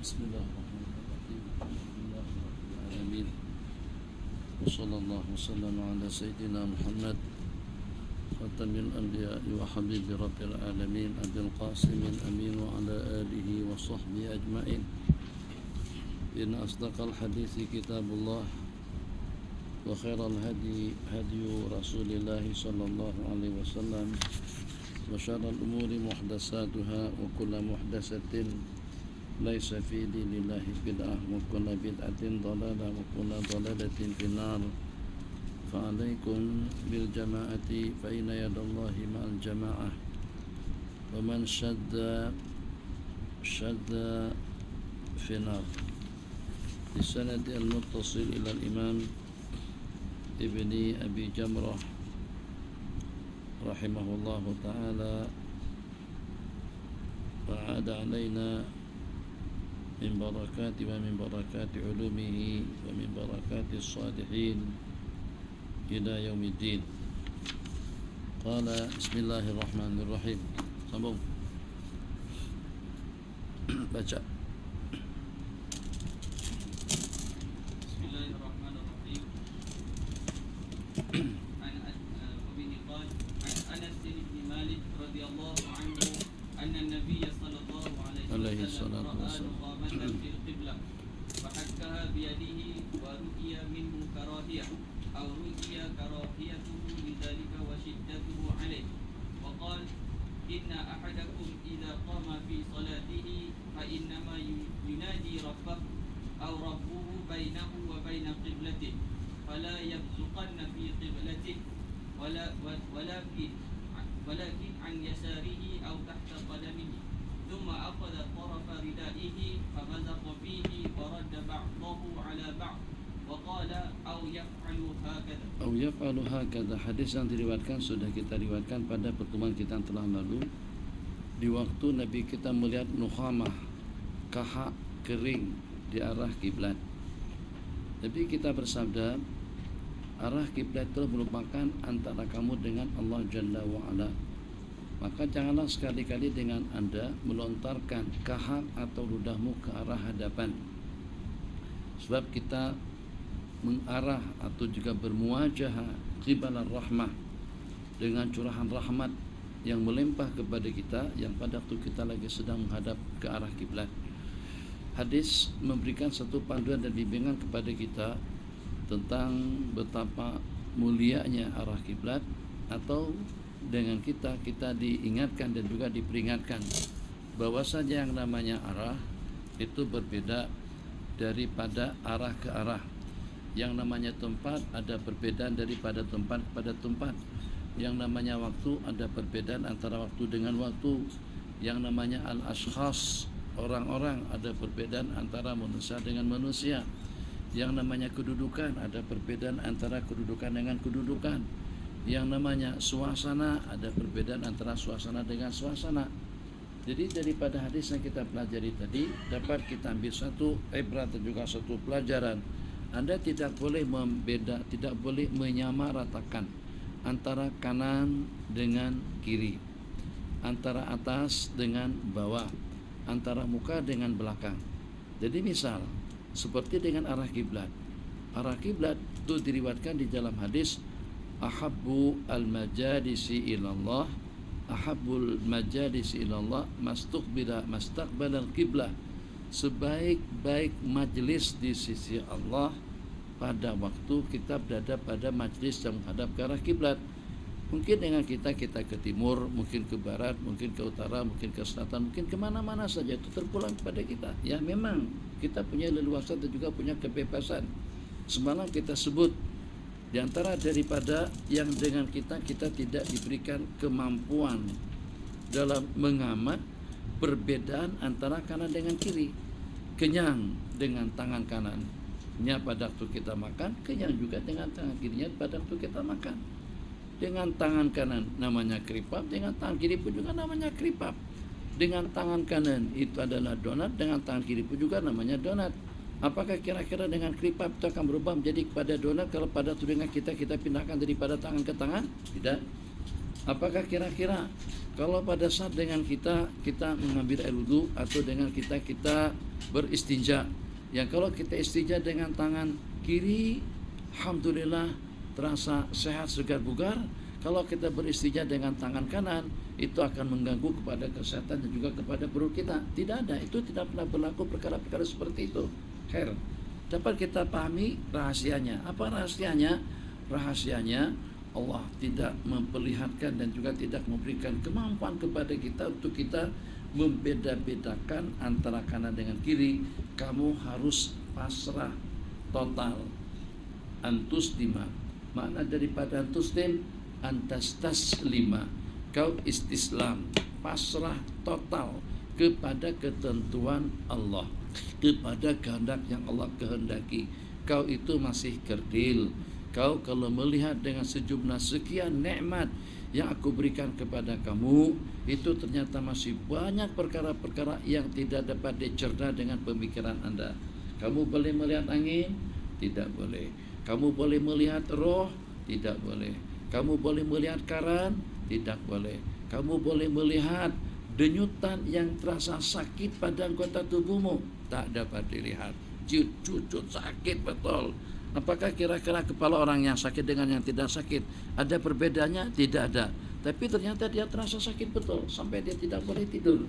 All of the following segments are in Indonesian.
Bismillahirrahmanirrahim. Alhamdulillahirrahmanirrahim. Wassallallahu wasallam ala Sayyidina Muhammad Khatamil anbiya'i wa habibi rabbil alamin Abil qasimin amin wa ala alihi wa sahbihi ajma'in. Inna asdaqal hadithi kitabullah wa khairal hadi hadiyu rasulillahi sallallahu alaihi wasallam wa syarrul umuri muhdatsatuha wa kullu muhdatsatin laisa fi dinillahi bid'ah wa kullu bid'atin dhalalah wa kullu dhalalatin finnar. Fa alaikum bil jama'ati fa inna yadallahi ma'al jama'ah wa man shadda finnar. Di sanadi al-muttasil ila al-imam Ibni Abi Jamrah rahimahullahu ta'ala wa ada alaina min barakati wa min barakati ulumihi wa min barakati salihin ila yaumiddin. Qala bismillahirrahmanirrahim. Sambung. Baca. عليه الصلاة والسلام فحكها بيده ورؤي منه كراهية أو رؤي كراهيته لذلك وشدته عليه وقال إن أحدكم إذا قام في صلاته فإنما ينادي ربه أو ربه بينه وبين قبلته فلا يبصقن في قبلته ولكن عن يساره أو تحت قدمه ثم أخذ طرف ردائه فمزق فيه ورد بعضه على بعض وقال أو يفعل هكذا. Hadis yang diriwayatkan sudah kita riwayatkan pada pertemuan kita yang telah lalu. Di waktu Nabi kita melihat nukhamah, kahak kering di arah kiblat, Nabi kita bersabda, arah kiblat itu merupakan antara kamu dengan Allah Jalla wa'ala. Maka janganlah sekali-kali dengan Anda melontarkan kahak atau ludahmu ke arah hadapan. Sebab kita mengarah atau juga bermuajah qibalar rahmah dengan curahan rahmat yang melimpah kepada kita yang pada waktu kita lagi sedang menghadap ke arah kiblat. Hadis memberikan satu panduan dan bimbingan kepada kita tentang betapa mulianya arah kiblat, atau dengan kita diingatkan dan juga diperingatkan bahwa saja yang namanya arah itu berbeda daripada arah ke arah. Yang namanya tempat ada perbedaan daripada tempat kepada tempat. Yang namanya waktu ada perbedaan antara waktu dengan waktu. Yang namanya al-ashkhas, orang-orang, ada perbedaan antara manusia dengan manusia. Yang namanya kedudukan ada perbedaan antara kedudukan dengan kedudukan. Yang namanya suasana ada perbedaan antara suasana dengan suasana. Jadi daripada hadis yang kita pelajari tadi dapat kita ambil satu ibrat dan juga satu pelajaran. Anda tidak boleh tidak boleh menyamaratakan antara kanan dengan kiri, antara atas dengan bawah, antara muka dengan belakang. Jadi misal seperti dengan arah kiblat. Arah kiblat itu diriwayatkan di dalam hadis ahabbu al-majadisi ilallah, ahabbul majadisi ilallah mastaqbala al-qiblah. Sebaik-baik majlis di sisi Allah pada waktu kita berada pada majlis yang menghadap ke arah kiblat. Mungkin dengan kita ke timur, mungkin ke barat, mungkin ke utara, mungkin ke selatan, mungkin kemana-mana saja, itu terpulang kepada kita. Ya memang kita punya leluasa dan juga punya kebebasan. Semalam kita sebut di antara daripada yang dengan kita tidak diberikan kemampuan dalam mengamat perbedaan antara kanan dengan kiri. Kenyang dengan tangan kanannya pada waktu kita makan, kenyang juga dengan tangan kirinya pada waktu kita makan. Dengan tangan kanan namanya keripap, dengan tangan kiri pun juga namanya keripap. Dengan tangan kanan itu adalah donat, dengan tangan kiri pun juga namanya donat. Apakah kira-kira dengan keripap itu akan berubah menjadi kepada donat kalau pada tudingan kita pindahkan daripada tangan ke tangan? Tidak. Apakah kira-kira kalau pada saat dengan kita mengambil air wudu atau dengan kita beristinja, yang kalau kita istinja dengan tangan kiri, alhamdulillah terasa sehat segar bugar. Kalau kita beristinja dengan tangan kanan, itu akan mengganggu kepada kesehatan dan juga kepada perut kita. Tidak ada, itu tidak pernah berlaku perkara-perkara seperti itu. Khair. Dapat kita pahami rahasianya. Apa rahasianya? Rahasianya Allah tidak memperlihatkan dan juga tidak memberikan kemampuan kepada kita untuk kita membeda-bedakan antara kanan dengan kiri. Kamu harus pasrah total. Antuslima. Makna daripada antuslim, antastaslima. Kau istislam, pasrah total kepada ketentuan Allah, kepada kehendak yang Allah kehendaki. Kau itu masih kerdil. Kau kalau melihat dengan sejumlah sekian nikmat yang aku berikan kepada kamu, itu ternyata masih banyak perkara-perkara yang tidak dapat dicerna dengan pemikiran Anda. Kamu boleh melihat angin? Tidak boleh. Kamu boleh melihat roh? Tidak boleh. Kamu boleh melihat karan? Tidak boleh. Kamu boleh melihat denyutan yang terasa sakit pada anggota tubuhmu? Tak dapat dilihat. Cucut sakit betul. Apakah kira-kira kepala orang yang sakit dengan yang tidak sakit ada perbedaannya? Tidak ada. Tapi ternyata dia terasa sakit betul, sampai dia tidak boleh tidur,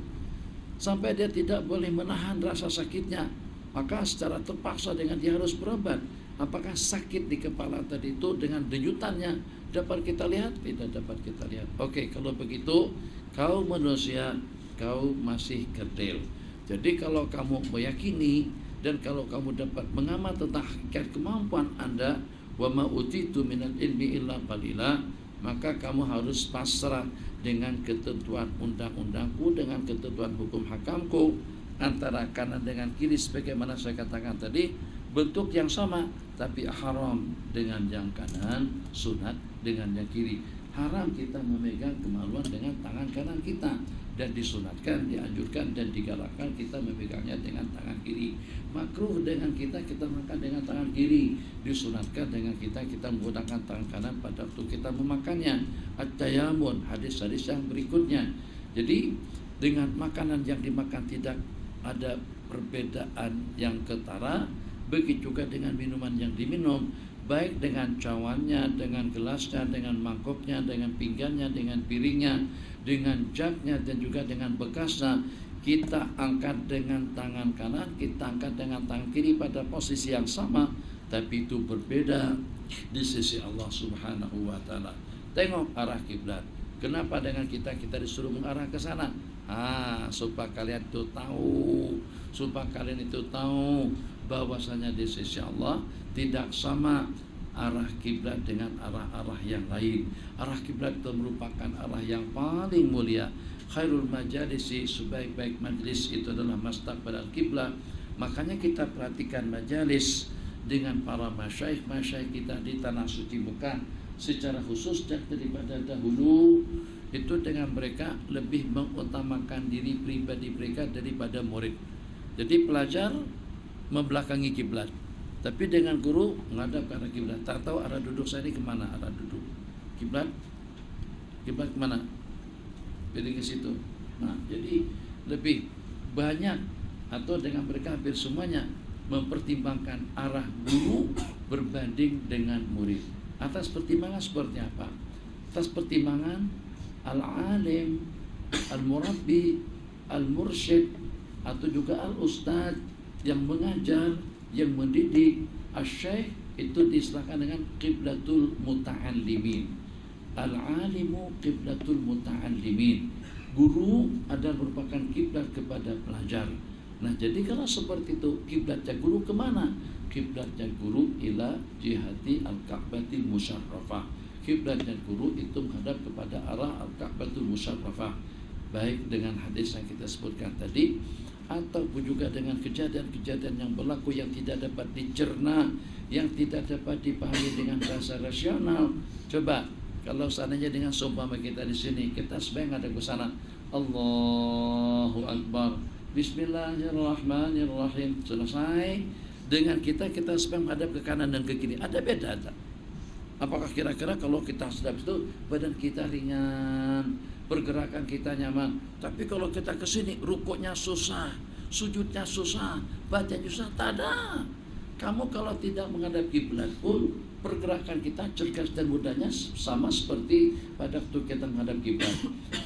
sampai dia tidak boleh menahan rasa sakitnya. Maka secara terpaksa dengan dia harus berobat. Apakah sakit di kepala tadi itu dengan denyutannya dapat kita lihat? Tidak dapat kita lihat. Oke, kalau begitu kau manusia, kau masih kerdil. Jadi kalau kamu meyakini dan kalau kamu dapat mengamati tentang hakikat kemampuan Anda, wa ma utitu minal ilmi illa qalila, maka kamu harus pasrah dengan ketentuan undang-undangku, dengan ketentuan hukum hakamku, antara kanan dengan kiri sebagaimana saya katakan tadi, bentuk yang sama tapi haram dengan yang kanan, sunat dengan yang kiri. Haram kita memegang kemaluan dengan tangan kanan kita, dan disunatkan, dianjurkan dan digalakkan kita memegangnya dengan tangan kiri. Makruh dengan kita makan dengan tangan kiri, disunatkan dengan kita menggunakan tangan kanan pada waktu kita memakannya. At-tayamun, hadis-hadis yang berikutnya. Jadi dengan makanan yang dimakan tidak ada perbedaan yang ketara. Begitu juga dengan minuman yang diminum, baik dengan cawannya, dengan gelasnya, dengan mangkoknya, dengan pinggannya, dengan piringnya, dengan jagnya dan juga dengan bekasnya. Kita angkat dengan tangan kanan, kita angkat dengan tangan kiri pada posisi yang sama, tapi itu berbeda di sisi Allah Subhanahu wa taala. Tengok arah kiblat. Kenapa dengan kita disuruh mengarah ke sana? Supaya kalian itu tahu bahwasanya di sisi Allah tidak sama arah kiblat dengan arah-arah yang lain. Arah kiblat itu merupakan arah yang paling mulia. Khairul majalisi, sebaik-baik majlis itu adalah mastaqbalal kiblat. Makanya kita perhatikan majalis dengan para masyaikh kita di tanah suci Mekah secara khusus daripada dahulu, itu dengan mereka lebih mengutamakan diri pribadi mereka daripada murid. Jadi pelajar membelakangi kiblat, tapi dengan guru menghadap ke arah kiblat. Tak tahu arah duduk saya ini kemana arah duduk kiblat kemana? Pilih ke situ. Nah, jadi lebih banyak atau dengan mereka hampir semuanya mempertimbangkan arah guru berbanding dengan murid. Atas pertimbangan seperti apa? Atas pertimbangan al-alim, al-murabbi, al-mursyid, atau juga al-ustad yang mengajar, yang mendidik. Asy-syaikh itu diistilahkan dengan qiblatul muta'allimin. Al-alimu qiblatul muta'allimin. Guru adalah merupakan kiblat kepada pelajar. Nah, jadi kalau seperti itu, kiblatnya guru kemana? Kiblatnya guru ila jihati al-Ka'batil musyarrafah. Kiblatnya guru itu menghadap kepada arah al-Ka'batul musyarrafah, baik dengan hadis yang kita sebutkan tadi, ataupun juga dengan kejadian-kejadian yang berlaku yang tidak dapat dicerna, yang tidak dapat dipahami dengan bahasa rasional. Coba kalau seandainya dengan seumpama kita di sini, kita sembahyang ada ke sana, Allahu Akbar, Bismillahirrahmanirrahim, selesai. Dengan kita sembahyang menghadap ke kanan dan ke kiri, ada beda? Apakah kira-kira kalau kita sedap itu badan kita ringan, pergerakan kita nyaman. Tapi kalau kita ke sini rukuknya susah, sujudnya susah, bacanya susah, tak ada. Kamu kalau tidak menghadap kiblat pun pergerakan kita cergas dan mudahnya sama seperti pada waktu kita menghadap kiblat.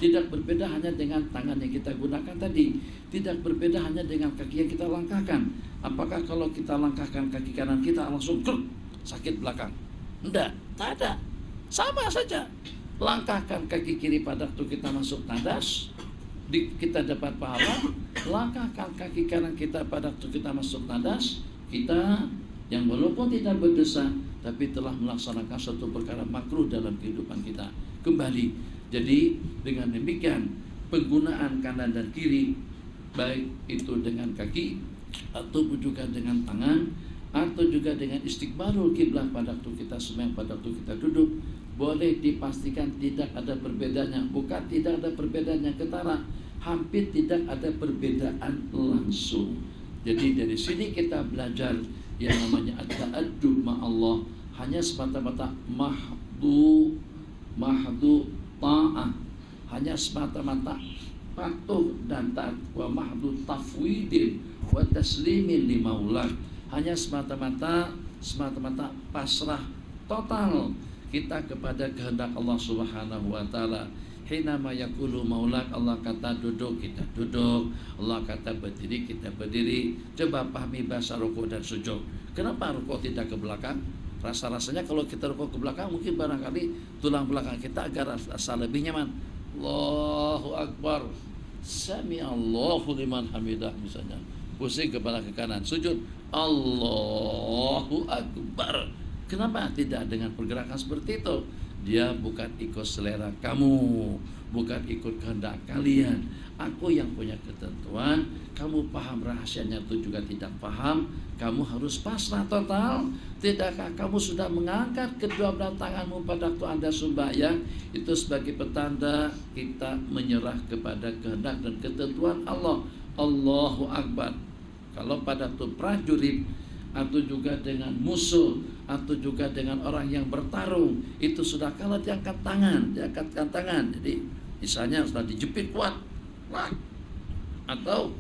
Tidak berbeda hanya dengan tangan yang kita gunakan tadi, tidak berbeda hanya dengan kaki yang kita langkahkan. Apakah kalau kita langkahkan kaki kanan kita langsung sakit belakang? Enggak, tak ada. Sama saja. Langkahkan kaki kiri pada waktu kita masuk tandas, kita dapat pahala. Langkahkan kaki kanan kita pada waktu kita masuk tandas, kita yang walaupun tidak berdosa tapi telah melaksanakan satu perkara makruh dalam kehidupan kita. Kembali, jadi dengan demikian penggunaan kanan dan kiri, baik itu dengan kaki ataupun juga dengan tangan, atau juga dengan istiqbalul kiblat pada waktu kita sembahyang, pada waktu kita duduk, boleh dipastikan tidak ada perbedaannya. Bukan tidak ada perbedaan yang ketara, hampir tidak ada perbedaan langsung. Jadi dari sini kita belajar yang namanya at-ta'addub ma'allah, hanya semata-mata mahdu ta'ah, hanya semata-mata patuh dan taat, wa mahdu tafwidin wa taslimin li maulah, hanya semata-mata pasrah total kita kepada kehendak Allah Subhanahu wa taala. Hinama yaqulu maulak, Allah kata duduk, kita duduk. Allah kata berdiri, kita berdiri. Coba pahami bahasa rukuk dan sujud. Kenapa rukuk tidak ke belakang? Rasa-rasanya kalau kita rukuk ke belakang, mungkin barangkali tulang belakang kita agar rasa lebih nyaman. Allahu Akbar, Sami Allahu liman hamidah misalnya. Pusing kepala ke kanan, sujud, Allahu Akbar. Kenapa tidak dengan pergerakan seperti itu? Dia bukan ikut selera kamu, bukan ikut kehendak kalian. Aku yang punya ketentuan, kamu paham rahasianya itu juga tidak paham. Kamu harus pasrah total. Tidakkah kamu sudah mengangkat kedua belah tanganmu pada waktu Anda sembahyang? Itu sebagai petanda kita menyerah kepada kehendak dan ketentuan Allah. Allahu Akbar. Kalau pada waktu prajurit atau juga dengan musuh atau juga dengan orang yang bertarung, itu sudah kalah diangkatkan tangan. Jadi misalnya sudah dijepit kuat, wah, atau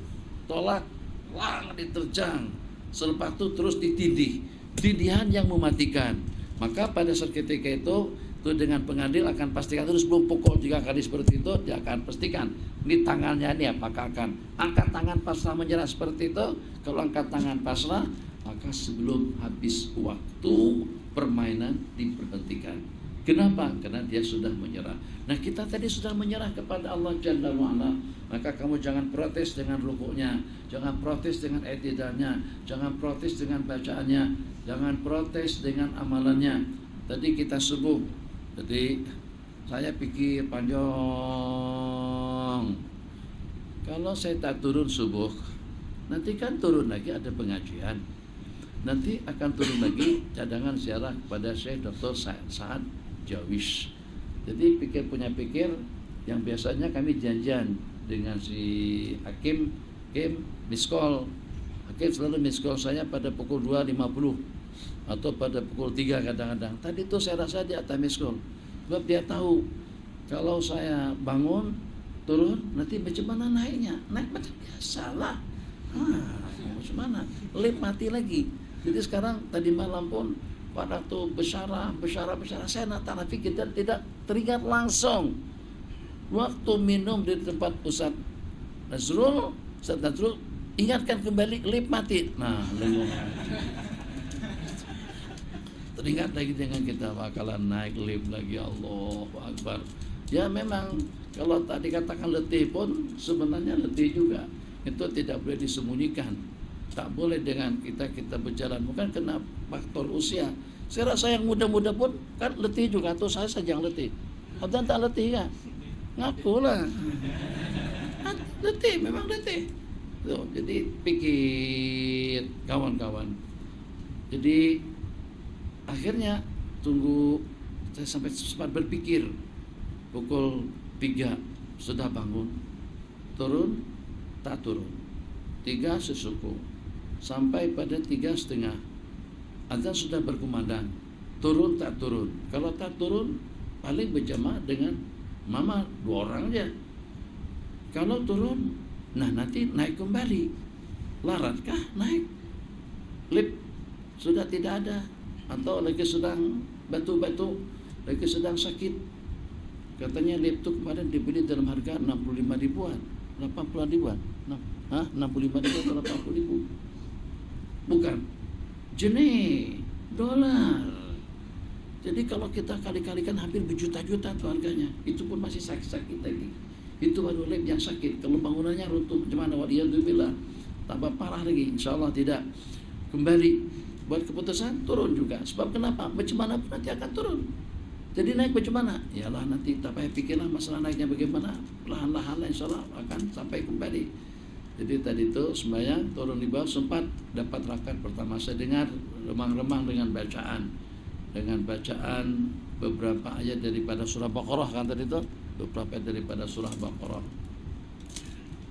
tolak, wah, diterjang, selepas itu terus ditindih, tindihan yang mematikan. Maka pada saat ketika itu dengan pengadil akan pastikan terus, belum pukul 3 kali seperti itu, dia akan pastikan ini tangannya ini apakah akan angkat tangan pasrah menyerah seperti itu. Kalau angkat tangan pasrah, maka sebelum habis waktu permainan diberhentikan. Kenapa? Karena dia sudah menyerah. Nah, kita tadi sudah menyerah kepada Allah Jalla wa'ala. Maka kamu jangan protes dengan rukuknya, jangan protes dengan i'tidalnya, jangan protes dengan bacaannya, jangan protes dengan amalannya. Tadi kita subuh, jadi saya pikir panjang, kalau saya tak turun subuh, nanti kan turun lagi ada pengajian, nanti akan turun lagi cadangan ziarah kepada Syekh Dr. Sa'ad Jawis. Jadi punya pikir yang biasanya kami janjian dengan si Hakim miskol. Hakim selalu miskol saya pada pukul 2.50 atau pada pukul 3 kadang-kadang. Tadi tuh saya rasa dia atas miskol, sebab dia tahu kalau saya bangun turun nanti bagaimana naiknya, naik macam biasa lah. Bagaimana lip mati lagi. Jadi sekarang tadi malam pun pada waktu besyarah saya tak pikir dan tidak teringat langsung. Waktu minum di tempat Ustaz Nazrul, ingatkan kembali lip mati. Nah, teringat lagi dengan kita bakalan naik lift lagi. Allahu Akbar. Ya memang kalau tadi katakan letih pun sebenarnya letih juga. Itu tidak boleh disembunyikan. Tak boleh dengan kita berjalan. Bukan kena faktor usia. Saya rasa yang muda-muda pun kan letih juga. Atau saya saja yang letih. Atau tak letih kan? Ngaku lah. Letih, memang letih. Tuh, jadi pikir kawan-kawan. Jadi akhirnya tunggu saya sampai sempat berpikir. Pukul 3 sudah bangun, turun tak turun, 3 sesuku, sampai pada 3:30 azan sudah berkumandang, turun tak turun. Kalau tak turun paling berjamaah dengan mama 2 orang aja. Kalau turun, nah nanti naik kembali. Laratkah naik? Lift sudah tidak ada, atau lagi sedang batu-batu, lagi sedang sakit. Katanya lift itu kemarin dibeli dalam harga 65 ribuan, 80 ribuan. 65 ribu atau 80 ribu? Bukan, jenis dolar. Jadi kalau kita kali-kalikan hampir berjuta-juta tuh harganya. Itu pun masih sakit-sakit lagi. Itu baru lift yang sakit. Kalau bangunannya runtuh macam mana? Waliyadzubillah, tambah parah lagi. Insya Allah tidak. Kembali buat keputusan turun juga. Sebab kenapa? Macam mana pun nanti akan turun. Jadi naik macam mana? Yalah nanti tak payah pikirlah masalah naiknya bagaimana. Lahan-lahan insya Allah akan sampai kembali. Jadi tadi itu sembahyang turun di bawah, sempat dapat rakaat pertama. Saya dengar remang-remang dengan bacaan beberapa ayat daripada surah Baqarah kan tadi itu, beberapa ayat daripada surah Baqarah.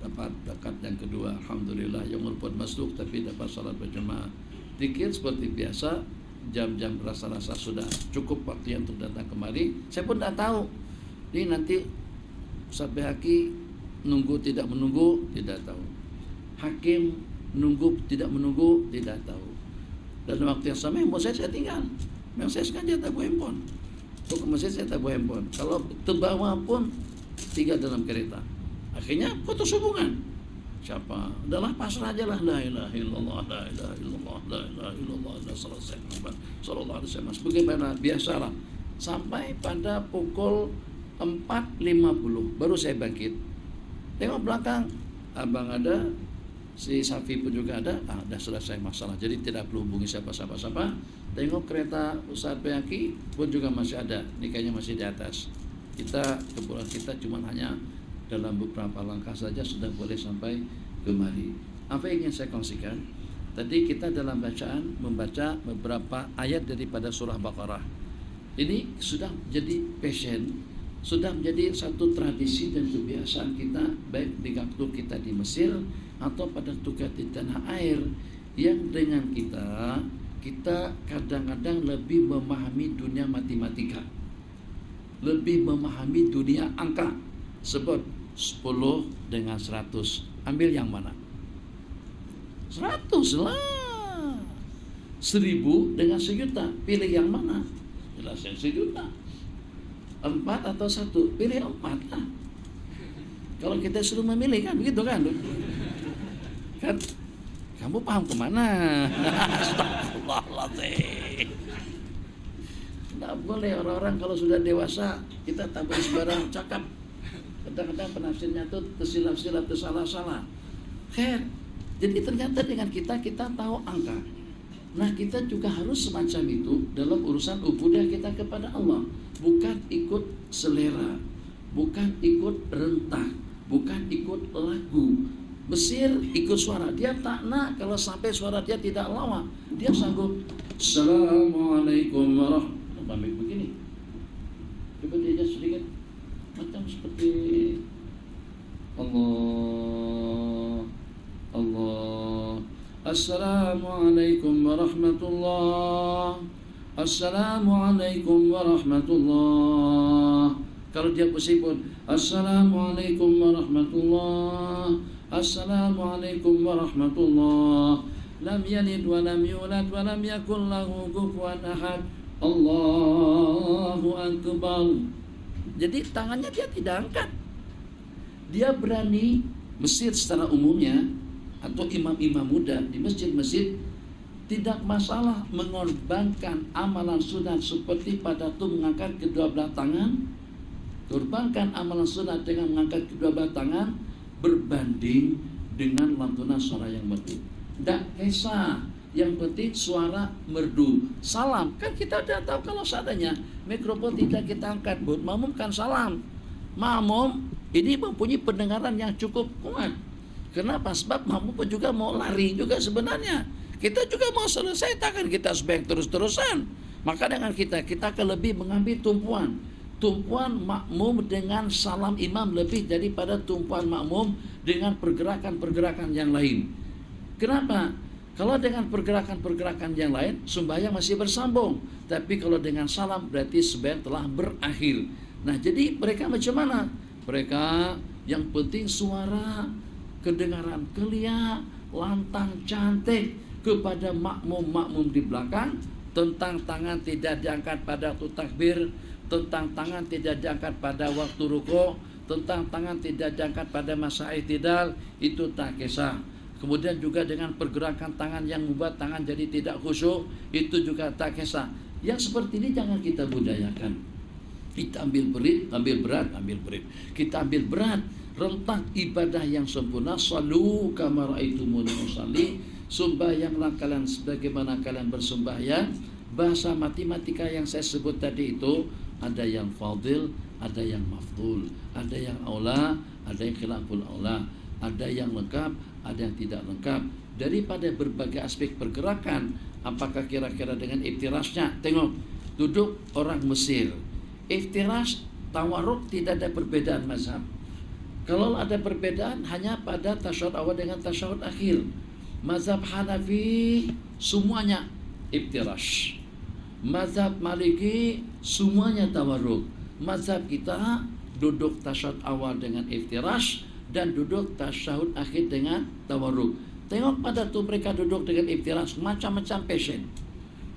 Dapat rakaat yang kedua, alhamdulillah, yang walaupun masuk tapi dapat salat berjamaah. Zikir seperti biasa, jam-jam rasa-rasa sudah cukup waktu untuk datang kemari. Saya pun tidak tahu ini nanti Ustaz Bihaki nunggu tidak menunggu, tidak tahu. Hakim nunggu tidak menunggu, tidak tahu. Dan waktu yang sama handphone saya tinggal. Memang saya sengaja tak bawa handphone. Untuk ke masjid saya tak bawa handphone. Kalau terbawa pun tinggal dalam kereta. Akhirnya putus hubungan. Siapa? Udahlah pasrah aja lah. La ilaha illallah, la ilaha illallah, la ilaha illallah, la selesai. Sallallahu alaihi wasallam. Bagaimana biasalah. Sampai pada pukul 4.50 baru saya bangkit. Tengok belakang, abang ada, si Safi pun juga ada. Dah selesai masalah. Jadi tidak perlu hubungi siapa-siapa. Tengok kereta Ustaz Bihaki pun juga masih ada, nikahnya masih di atas. Kepulangan kita cuma hanya dalam beberapa langkah saja sudah boleh sampai kemari. Apa yang ingin saya kongsikan? Tadi kita dalam bacaan membaca beberapa ayat daripada surah Baqarah. Ini sudah jadi passion, sudah menjadi satu tradisi dan kebiasaan kita, baik di waktu kita di Mesir atau pada tugas di tanah air, yang dengan kita kadang-kadang lebih memahami dunia matematika, lebih memahami dunia angka. Sebut 10 dengan 100, ambil yang mana? 100 lah. 1000 dengan 1.000.000, pilih yang mana? Jelas yang 1.000.000. 4 atau 1, pilih 4 lah. Kalau kita suruh memilih kan begitu kan? Kan kamu paham kemana? Astagfirullahaladzim. Tidak boleh orang-orang kalau sudah dewasa kita tak boleh sembarang cakap. Kadang-kadang penafsirnya itu tersilap-silap, tersalah-salah. Jadi ternyata dengan kita tahu angka. Nah kita juga harus semacam itu dalam urusan ubudiyah kita kepada Allah. Bukan ikut selera, bukan ikut rentah, bukan ikut lagu. Mesir ikut suara, dia tak nak kalau sampai suara dia tidak lawak. Dia sanggup Assalamualaikum warahmatullahi begini. Coba dia sedikit macam seperti Allah Assalamualaikum warahmatullahi, Assalamualaikum warahmatullahi. Kalau dia pusing pun Assalamualaikum warahmatullahi, Assalamualaikum warahmatullahi. Lam yalid wa lam yulad wa lam yakul lahu kufuwan ahad. Allahu akbar. Jadi tangannya dia tidak angkat. Dia berani. Mesir secara umumnya atau imam-imam muda di masjid-masjid tidak masalah mengorbankan amalan sunat seperti pada itu mengangkat kedua belah tangan. Korbankan amalan sunat dengan mengangkat kedua belah tangan berbanding dengan lantunan suara yang merdu. Tak kisah, yang penting suara merdu. Salam, kan kita sudah tahu kalau seadanya mikrofon tidak kita angkat, buat makmum kan salam. Makmum ini mempunyai pendengaran yang cukup kuat. Kenapa? Sebab makmum pun juga mau lari juga sebenarnya. Kita juga mau selesai, takkan kita sebaik terus-terusan. Maka dengan kita akan lebih mengambil tumpuan makmum dengan salam imam lebih daripada tumpuan makmum dengan pergerakan-pergerakan yang lain. Kenapa? Kalau dengan pergerakan-pergerakan yang lain, sembahyang masih bersambung. Tapi kalau dengan salam, berarti sembahyang telah berakhir. Nah, jadi mereka macam mana? Mereka yang penting suara, kedengaran kelia, lantang, cantik kepada makmum-makmum di belakang. Tentang tangan tidak diangkat pada waktu takbir, tentang tangan tidak diangkat pada waktu rukuk, tentang tangan tidak diangkat pada masa i'tidal, itu tak kisah. Kemudian juga dengan pergerakan tangan yang membuat tangan jadi tidak khusyuk, itu juga tak kisah. Yang seperti ini jangan kita budayakan. Kita ambil berat. Kita ambil berat, rentak ibadah yang sempurna. Sallu kama ra'aitumuni usalli. Sembahyanglah kalian sebagaimana kalian bersembahyang. Bahasa matematika yang saya sebut tadi itu, ada yang fadil, ada yang mafdul, ada yang aula, ada yang khilaful aula, ada yang lengkap, ada yang tidak lengkap. Daripada berbagai aspek pergerakan, apakah kira-kira dengan iftirasnya? Tengok, duduk orang Mesir, iftiras, tawarruk, tidak ada perbedaan mazhab. Kalau ada perbedaan hanya pada tasyahud awal dengan tasyahud akhir. Mazhab Hanafi semuanya iftiras. Mazhab Maliki semuanya tawarruk. Mazhab kita duduk tasyahud awal dengan iftiras dan duduk tasyahud akhir dengan tawarruk. Tengok pada tuh mereka duduk dengan iftiras, macam-macam passion.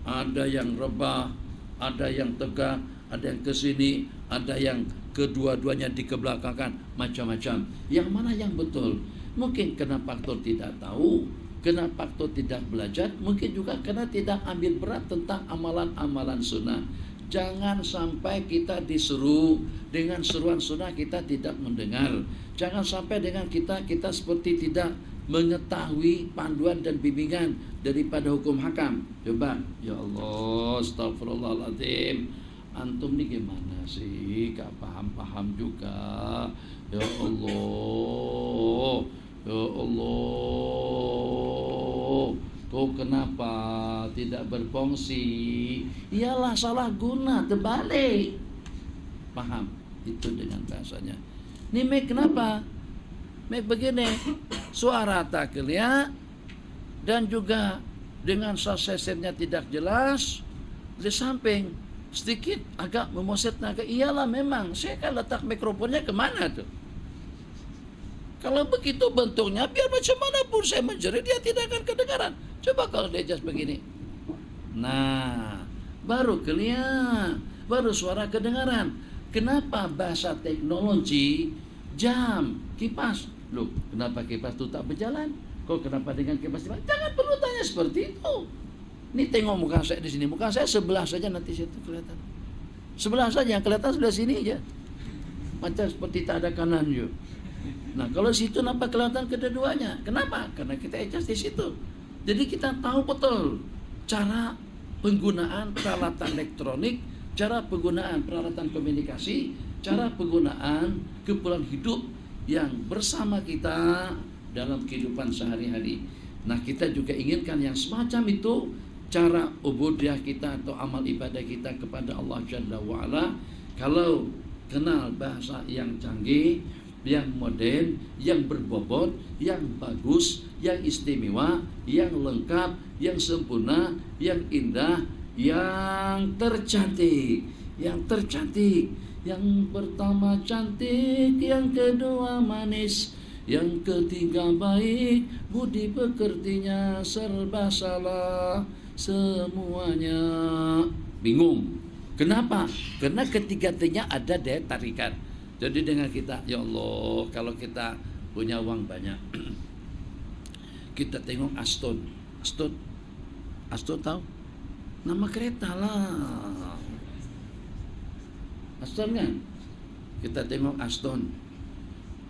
Ada yang rebah, ada yang tegak, ada yang ke sini, ada yang kedua-duanya dikebelakangkan, macam-macam. Yang mana yang betul? Mungkin kena faktor tidak tahu, kena faktor tidak belajar, mungkin juga kena tidak ambil berat tentang amalan-amalan sunnah. Jangan sampai kita disuruh dengan seruan sunnah kita tidak mendengar. Jangan sampai dengan kita seperti tidak mengetahui panduan dan bimbingan daripada hukum hakam. Coba, ya Allah, astagfirullahaladzim. Antum nih gimana sih? Gak paham-paham juga. Ya Allah, ya Allah. Kau kenapa tidak berfungsi? Iyalah salah guna, terbalik. Paham? Itu dengan bahasanya. Ini mic kenapa? Mic begini, suara tak clear dan juga dengan sasarannya tidak jelas. Di samping sedikit agak memoset naga. Iyalah memang, saya kan letak mikrofonnya kemana tuh? Kalau begitu bentuknya, biar macam mana pun saya menjerit, dia tidak akan kedengaran. Coba kalau dia just begini. Nah, baru clear, baru suara kedengaran. Kenapa bahasa teknologi jam, kipas? Loh, kenapa kipas itu tak berjalan? Kok kenapa dengan kipas tidak? Jangan perlu tanya seperti itu. Ini tengok muka saya di sini. Muka saya sebelah saja nanti situ kelihatan. Sebelah saja, yang kelihatan sebelah sini aja. Macam seperti tak ada kanan juga. Nah, kalau situ nampak kelihatan kedua-duanya. Kenapa? Karena kita adjust di situ. Jadi kita tahu betul cara penggunaan peralatan elektronik, cara penggunaan peralatan komunikasi, cara penggunaan keperluan hidup yang bersama kita dalam kehidupan sehari-hari. Nah, kita juga inginkan yang semacam itu, cara ubudiyah kita atau amal ibadah kita kepada Allah Jalla wa'ala. Kalau kenal bahasa yang canggih, yang modern, yang berbobot, yang bagus, yang istimewa, yang lengkap, yang sempurna, yang indah, yang tercantik. Yang pertama cantik, yang kedua manis, yang ketiga baik, budi pekertinya serba salah, semuanya bingung. Kenapa? Karena ketiga-tiganya ada daya tarikan. Jadi dengan kita, ya Allah, kalau kita punya uang banyak, kita tengok Aston tahu? Nama kereta lah. Aston kan? Kita tengok Aston,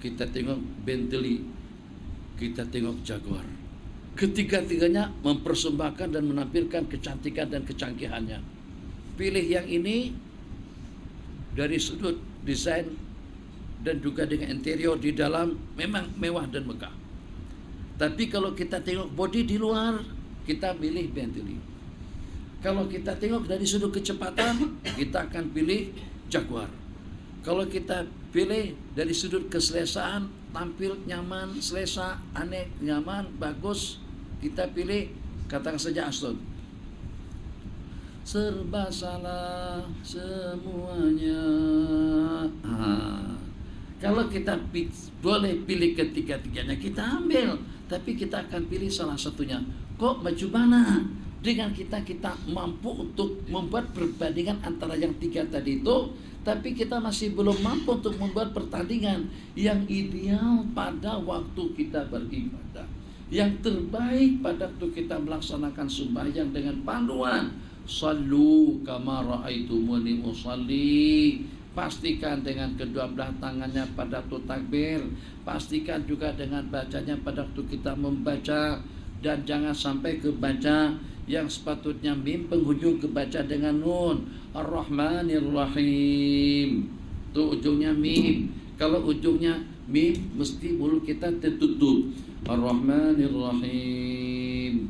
kita tengok Bentley, kita tengok Jaguar. Ketiga-tiganya mempersembahkan dan menampilkan kecantikan dan kecanggihannya. Pilih yang ini dari sudut desain dan juga dengan interior di dalam memang mewah dan megah. Tapi kalau kita tengok bodi di luar, kita pilih Bentley. Kalau kita tengok dari sudut kecepatan, kita akan pilih Jaguar. Kalau kita pilih dari sudut keselesaan, tampil nyaman, selesa, aneh, nyaman, bagus, kita pilih katakan saja Aston. Serba salah semuanya. Kalau kita boleh pilih ketiga-tiganya, kita ambil. Tapi kita akan pilih salah satunya. Kok maju mana? Dengan kita mampu untuk membuat perbandingan antara yang tiga tadi itu, tapi kita masih belum mampu untuk membuat pertandingan yang ideal pada waktu kita beribadah, yang terbaik pada waktu kita melaksanakan sembahyang dengan panduan sallu kama ra'aitumuni usalli. Pastikan dengan kedua belah tangannya pada waktu takbir, pastikan juga dengan bacanya pada waktu kita membaca, dan jangan sampai kebaca yang sepatutnya mim penghujung kebaca dengan nun. Ar-Rahmanir Rahim, itu ujungnya mim. Kalau ujungnya mim, mesti mulut kita tertutup. Ar-Rahmanir Rahim,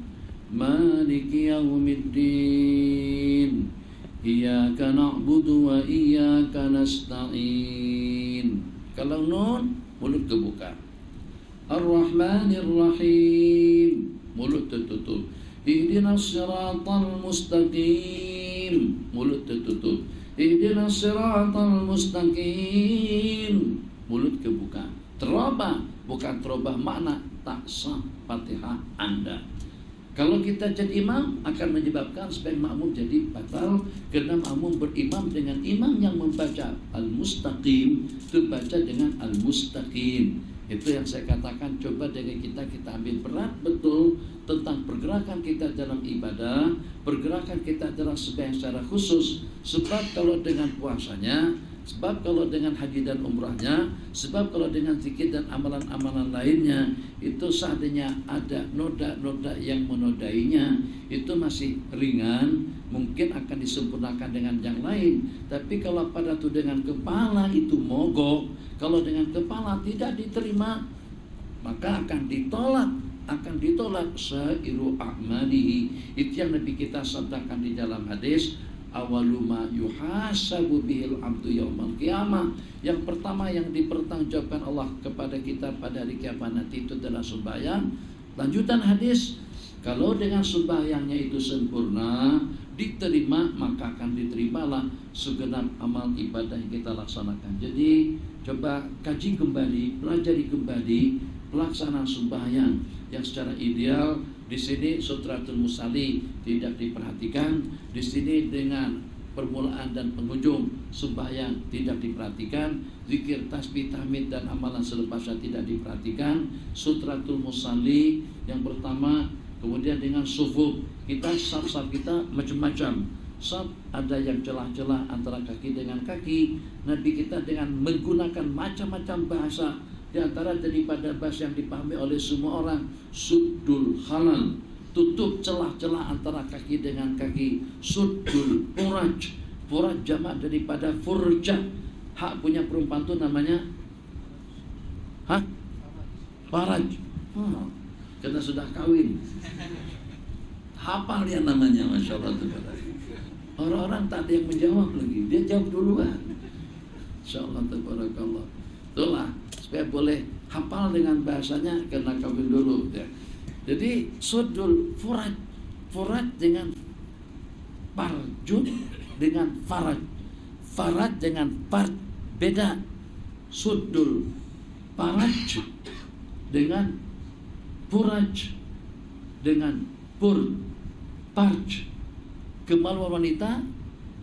Maliki Yaumiddin, Iyyaka na'budu wa iyyaka nasta'in. Kalau nun, mulut kebuka. Ar-Rahmanir Rahim, mulut tertutup. Ihdinas siratal mustaqim, mulut tertutup. Ihdinas siratal mustaqim, mulut kebuka. Terobah, bukan terobah makna, tak sah Fatihah Anda. Kalau kita jadi imam akan menyebabkan supaya makmum jadi batal, karena makmum berimam dengan imam yang membaca al-mustaqim, itu baca dengan al-mustaqim. Itu yang saya katakan, coba dari kita ambil berat betul tentang pergerakan kita dalam ibadah, pergerakan kita dalam sembahyang secara khusus. Sebab kalau dengan puasanya, sebab kalau dengan haji dan umrahnya, sebab kalau dengan zikir dan amalan-amalan lainnya, itu seandainya ada noda-noda yang menodainya, itu masih ringan, mungkin akan disempurnakan dengan yang lain. Tapi kalau pada itu dengan kepala itu mogok, kalau dengan kepala tidak diterima, maka akan ditolak sairu a'malihi. Itu yang Nabi kita sabdakan di dalam hadis, awaluma yuhasabu bihil abdu yaumal qiyamah. Yang pertama yang dipertanggungjawabkan Allah kepada kita pada hari kiamat nanti itu adalah sembahyang. Lanjutan hadis, kalau dengan sembahyangnya itu sempurna, diterima, maka akan diterimalah segenap amal ibadah yang kita laksanakan. Jadi coba kaji kembali, pelajari kembali pelaksanaan sembahyang yang secara ideal. Di sini Sutratul Musalli tidak diperhatikan. Di sini dengan permulaan dan penghujung sembahyang tidak diperhatikan. Zikir, tasbih, tahmid dan amalan selepasnya tidak diperhatikan. Sutratul Musalli yang pertama, kemudian dengan sufuf kita, saf-saf kita macam-macam. Saf ada yang celah-celah antara kaki dengan kaki. Nabi kita dengan menggunakan macam-macam bahasa, di antara daripada bahasa yang dipahami oleh semua orang, suddul halal, tutup celah-celah antara kaki dengan kaki. Suddul furaj, furaj jamak daripada furjah. Hak punya perempuan itu namanya faraj. Kita sudah kawin, hafal dia namanya, Masya Allah. Orang-orang tak ada yang menjawab lagi, dia jawab duluan. Insya Allah, tabarakallah. Itulah supaya boleh hafal dengan bahasanya, karena kawin dulu ya. Jadi sudul furaj, furaj dengan parjun dengan faraj, faraj dengan part beda. Sudul faraj dengan furaj dengan pur, parj. Kemaluan wanita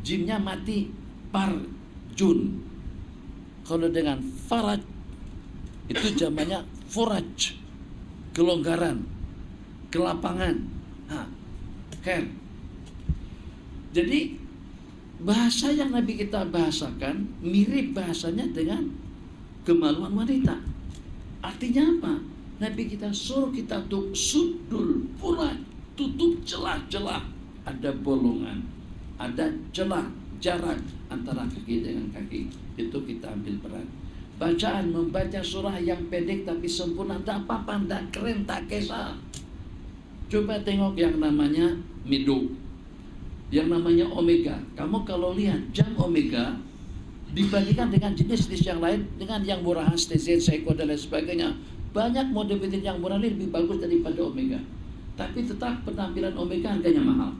jimnya mati, parjun. Kalau dengan faraj itu jamannya furaj, kelonggaran, kelapangan. Jadi bahasa yang Nabi kita bahasakan mirip bahasanya dengan kemaluan wanita. Artinya apa? Nabi kita suruh kita untuk sudul furaj, tutup celah-celah, ada bolongan, ada celah, jarak antara kaki dengan kaki. Itu kita ambil peran. Bacaan, membaca surah yang pendek tapi sempurna, tak apa-apa, tak keren, tak kesal. Coba tengok yang namanya Mido, yang namanya Omega. Kamu kalau lihat jam Omega dibandingkan dengan jenis-jenis yang lain, dengan yang murahan, Stesen, Seiko dan lain sebagainya, banyak model yang murah ini lebih bagus daripada Omega. tapi tetap penampilan Omega harganya mahal.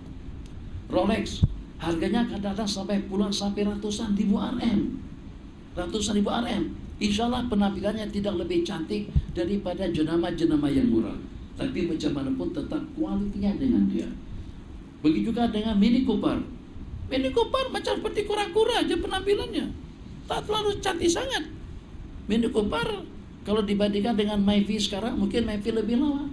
Rolex harganya kadang-kadang sampai puluhan sampai ratusan ribu RM. Ratusan ribu RM. Insya Allah penampilannya tidak lebih cantik daripada jenama-jenama yang murah. Tapi bagaimanapun tetap kualitinya dengan dia. Begitu juga dengan Mini Cooper. Mini Cooper macam seperti kura-kura aja penampilannya. Tak terlalu cantik sangat. Mini Cooper kalau dibandingkan dengan Myvi sekarang, mungkin Myvi lebih lawa.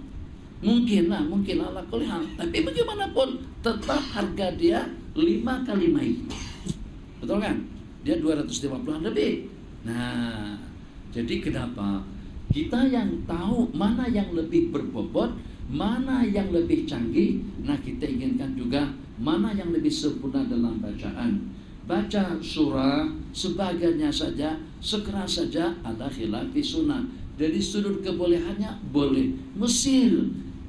Mungkin lah ala kulli hal. Tapi bagaimanapun tetap harga dia 5 kali Myvi. Betul kan? Dia 250 lebih. Nah, jadi kenapa? Kita yang tahu mana yang lebih berbobot, mana yang lebih canggih. Nah, kita inginkan juga mana yang lebih sempurna dalam bacaan. Baca surah sebagainya saja, sekeras saja ada khilaf fi sunnah. Dari sudut kebolehannya boleh.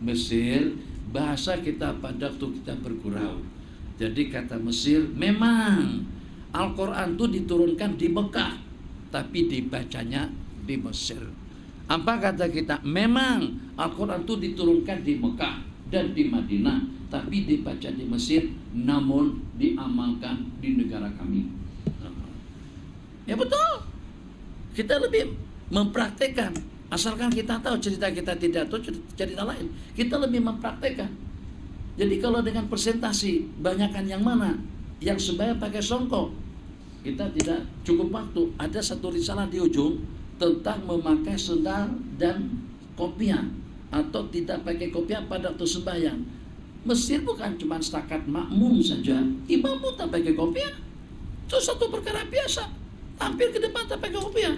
Mesir bahasa kita pada waktu kita bergurau. Jadi kata Mesir memang Al-Quran itu diturunkan di Mekah, tapi dibacanya di Mesir. Apa kata kita? Memang Al-Quran itu diturunkan di Mekah dan di Madinah, tapi dibaca di Mesir, namun diamalkan di negara kami. Ya betul. Kita lebih mempraktekkan. Asalkan kita tahu cerita kita tidak tahu cerita lain, kita lebih mempraktekkan. Jadi kalau dengan presentasi banyakkan yang mana? Yang sebaya pakai songkok, kita tidak cukup waktu. Ada satu risalah di ujung tentang memakai sendal dan kopiah atau tidak pakai kopiah pada waktu sembahyang. Mesir bukan cuma setakat makmum saja, imam pun tak pakai kopiah. Itu satu perkara biasa. Tampil ke depan tak pakai kopiah.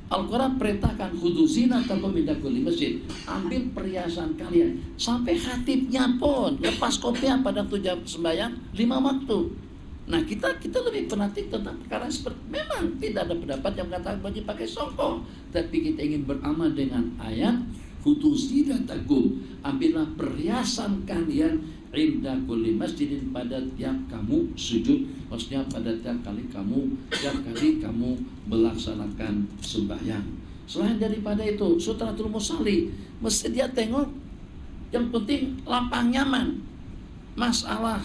Al-Quran perintahkan khudu zinatakum inda kulli masjid. Ambil perhiasan kalian. Sampai khatibnya pun lepas kopiah pada waktu jam sembahyang 5 waktu. Nah kita lebih fanatik tentang perkara seperti, memang tidak ada pendapat yang mengatakan wajib pakai songkok, tapi kita ingin beramal dengan ayat khudu zinatakum, ambillah perhiasan kalian inda kulli masjidin, pada tiap kamu sujud, maksudnya pada tiap kali kamu melaksanakan sembahyang. Selain daripada itu, Sutratul Musalli mesti dia tengok yang penting lapang nyaman. Masalah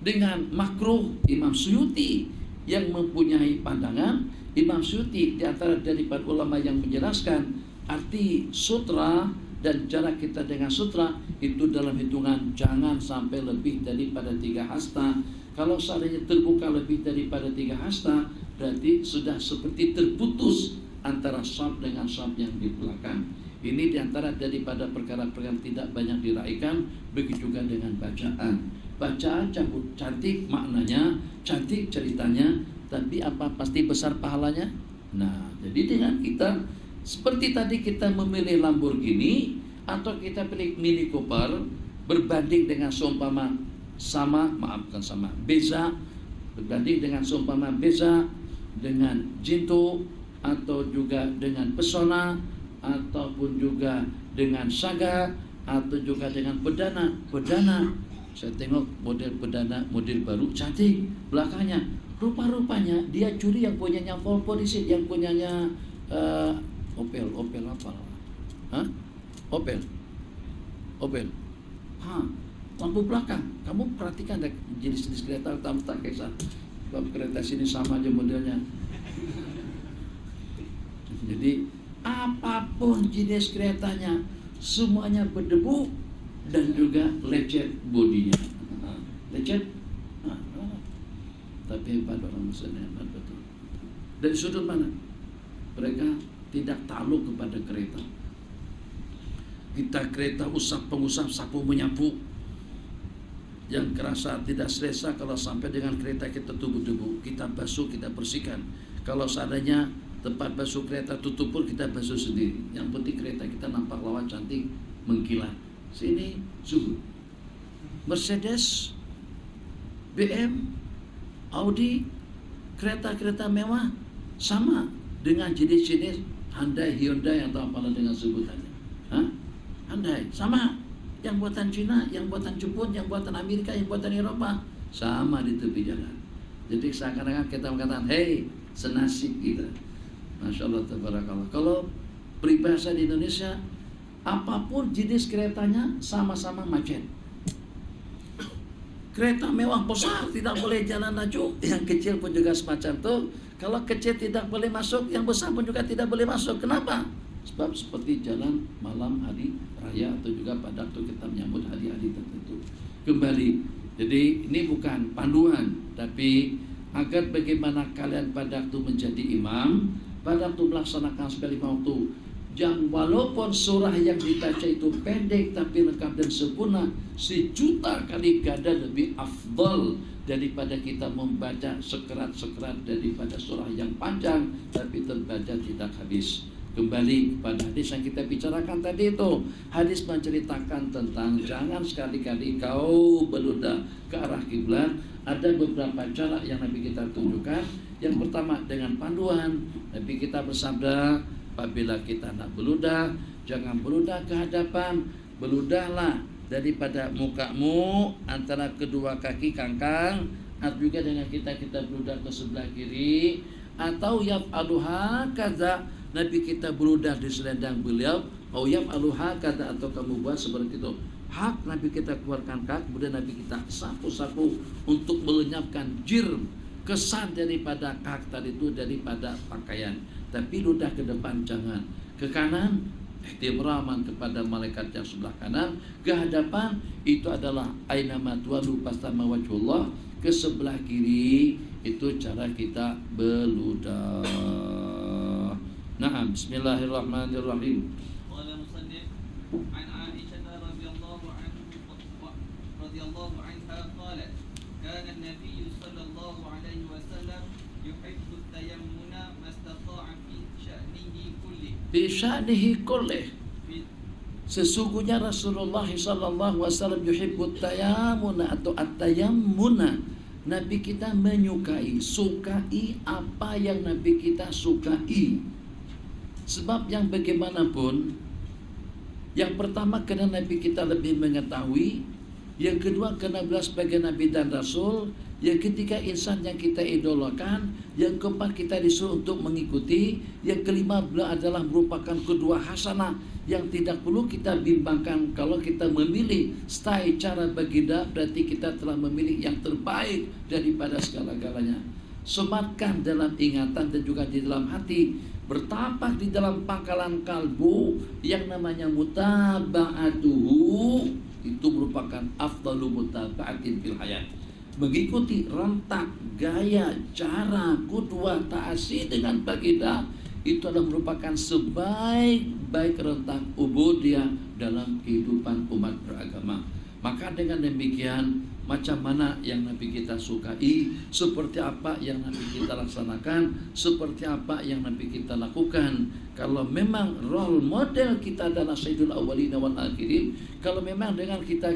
dengan makruh, Imam Suyuti yang mempunyai pandangan, Imam Suyuti di antara daripada ulama yang menjelaskan arti sutra dan jarak kita dengan sutra itu dalam hitungan jangan sampai lebih daripada 3 hasta. Kalau seandainya terbuka lebih daripada 3 hasta, berarti sudah seperti terputus antara shaf dengan shaf yang di belakang. Ini diantara daripada perkara-perkara tidak banyak diraihkan. Begitu juga dengan bacaan. Bacaan cantik maknanya, cantik ceritanya, tapi apa pasti besar pahalanya? Nah, jadi dengan kita seperti tadi kita memilih Lamborghini atau kita pilih Mini Cooper, berbanding dengan beza, berbanding dengan seumpama beza dengan Jinto, atau juga dengan Pesona, ataupun juga dengan Saga, atau juga dengan Pedana. Saya tengok model Pedana, model baru, cantik belakangnya. Rupa-rupanya dia curi yang punyanya Volvo, yang punyanya Opel apa? Hah? Opel. Lampu belakang. Kamu perhatikan jenis-jenis kereta kamu tak kisah. Sebab kereta sini sama aja modelnya. Jadi apapun jenis keretanya, semuanya berdebu dan juga lecet bodinya. Lecet. Tapi hebat orang Muslim, hebat betul. Dari sudut mana? Mereka tidak takluk kepada kereta. Kita kereta pengusap sapu menyapu, yang kerasa tidak selesa kalau sampai dengan kereta kita tubuh debu, kita basuh, kita bersihkan. Kalau seandainya tempat basuh kereta tutup pun kita basuh sendiri. Yang penting kereta kita nampak lawan, cantik, mengkilat. Sini zuhud. Mercedes, BM, Audi, kereta-kereta mewah sama dengan jenis-jenis Hyundai atau apalah dengan sebutannya. Hyundai sama, yang buatan Cina, yang buatan Jepun, yang buatan Amerika, yang buatan Eropa, sama di tepi jalan. Jadi seakan-akan kita mengatakan, hey, senasib kita. Masya Allah, tabarakallah. Kalau peribahasa di Indonesia, apapun jenis keretanya sama-sama macet. Kereta mewah besar tidak boleh jalan laju, yang kecil pun juga semacam itu. Kalau kecil tidak boleh masuk, yang besar pun juga tidak boleh masuk. Kenapa? Sebab seperti jalan malam hari raya atau juga pada waktu kita menyambut hari-hari tertentu. Kembali, jadi ini bukan panduan, tapi agar bagaimana kalian pada waktu menjadi imam, pada waktu melaksanakan sekali waktu, yang walaupun surah yang dibaca itu pendek tapi lengkap dan sempurna, 1.000.000 kali ganda lebih afdal daripada kita membaca sekerat-sekerat daripada surah yang panjang tapi terbaca tidak habis. Kembali pada hadis yang kita bicarakan tadi itu, hadis menceritakan tentang jangan sekali-kali kau beludah ke arah kiblat. Ada beberapa cara yang Nabi kita tunjukkan. Yang pertama dengan panduan, Nabi kita bersabda, apabila kita nak beludah, jangan beludah ke hadapan, beludahlah daripada mukamu antara kedua kaki kangkang, atau juga dengan kita beludah ke sebelah kiri, atau yaf'aluha kaza, Nabi kita beludah di selendang beliau, atau yaf'aluha kaza, atau kamu buat seperti itu. Hak Nabi kita keluarkan kaki, kemudian Nabi kita sapu-sapu untuk melenyapkan jirm, kesan daripada kaki tadi itu, daripada pakaian. Tapi ludah ke depan jangan, ke kanan ihtimraman kepada malaikat yang sebelah kanan, ke hadapan itu adalah aina ma tuwallu fastamma wajhullah, ke sebelah kiri itu cara kita beludah. Naam, bismillahirrahmanirrahim. Qala musannif an Aisyah radhiyallahu anha qalat kana an-nabiy sallallahu alaihi wasallam yuhibbu at-tayammuna mastata'a fi sya'nihi kulli. Fi sya'nihi kulli. Sesungguhnya Rasulullah sallallahu alaihi wasallam yuhibbu at-tayammuna atau at-tayammuna. Nabi kita menyukai, sukai apa yang Nabi kita sukai. Sebab yang bagaimanapun, yang pertama karena Nabi kita lebih mengetahui, yang kedua karena beliau sebagai Nabi dan Rasul, yang ketiga insan yang kita idolakan, yang keempat kita disuruh untuk mengikuti, yang kelima beliau adalah merupakan kedua hasanah yang tidak perlu kita bimbangkan. Kalau kita memilih style cara baginda, berarti kita telah memilih yang terbaik daripada segala-galanya. Sematkan dalam ingatan dan juga di dalam hati, bertapak di dalam pangkalan kalbu yang namanya mutaba'atuhu, itu merupakan afdalu mutaba'atin fil hayat. Mengikuti rentak, gaya, cara, kudwah, ta'asi dengan baginda, itu adalah merupakan sebaik-baik rentak ubudiyah dalam kehidupan umat beragama. Maka dengan demikian, macam mana yang Nabi kita sukai, seperti apa yang Nabi kita laksanakan, seperti apa yang Nabi kita lakukan. Kalau memang role model kita adalah Sayyidul Awwalin wal Akhirin, kalau memang dengan kita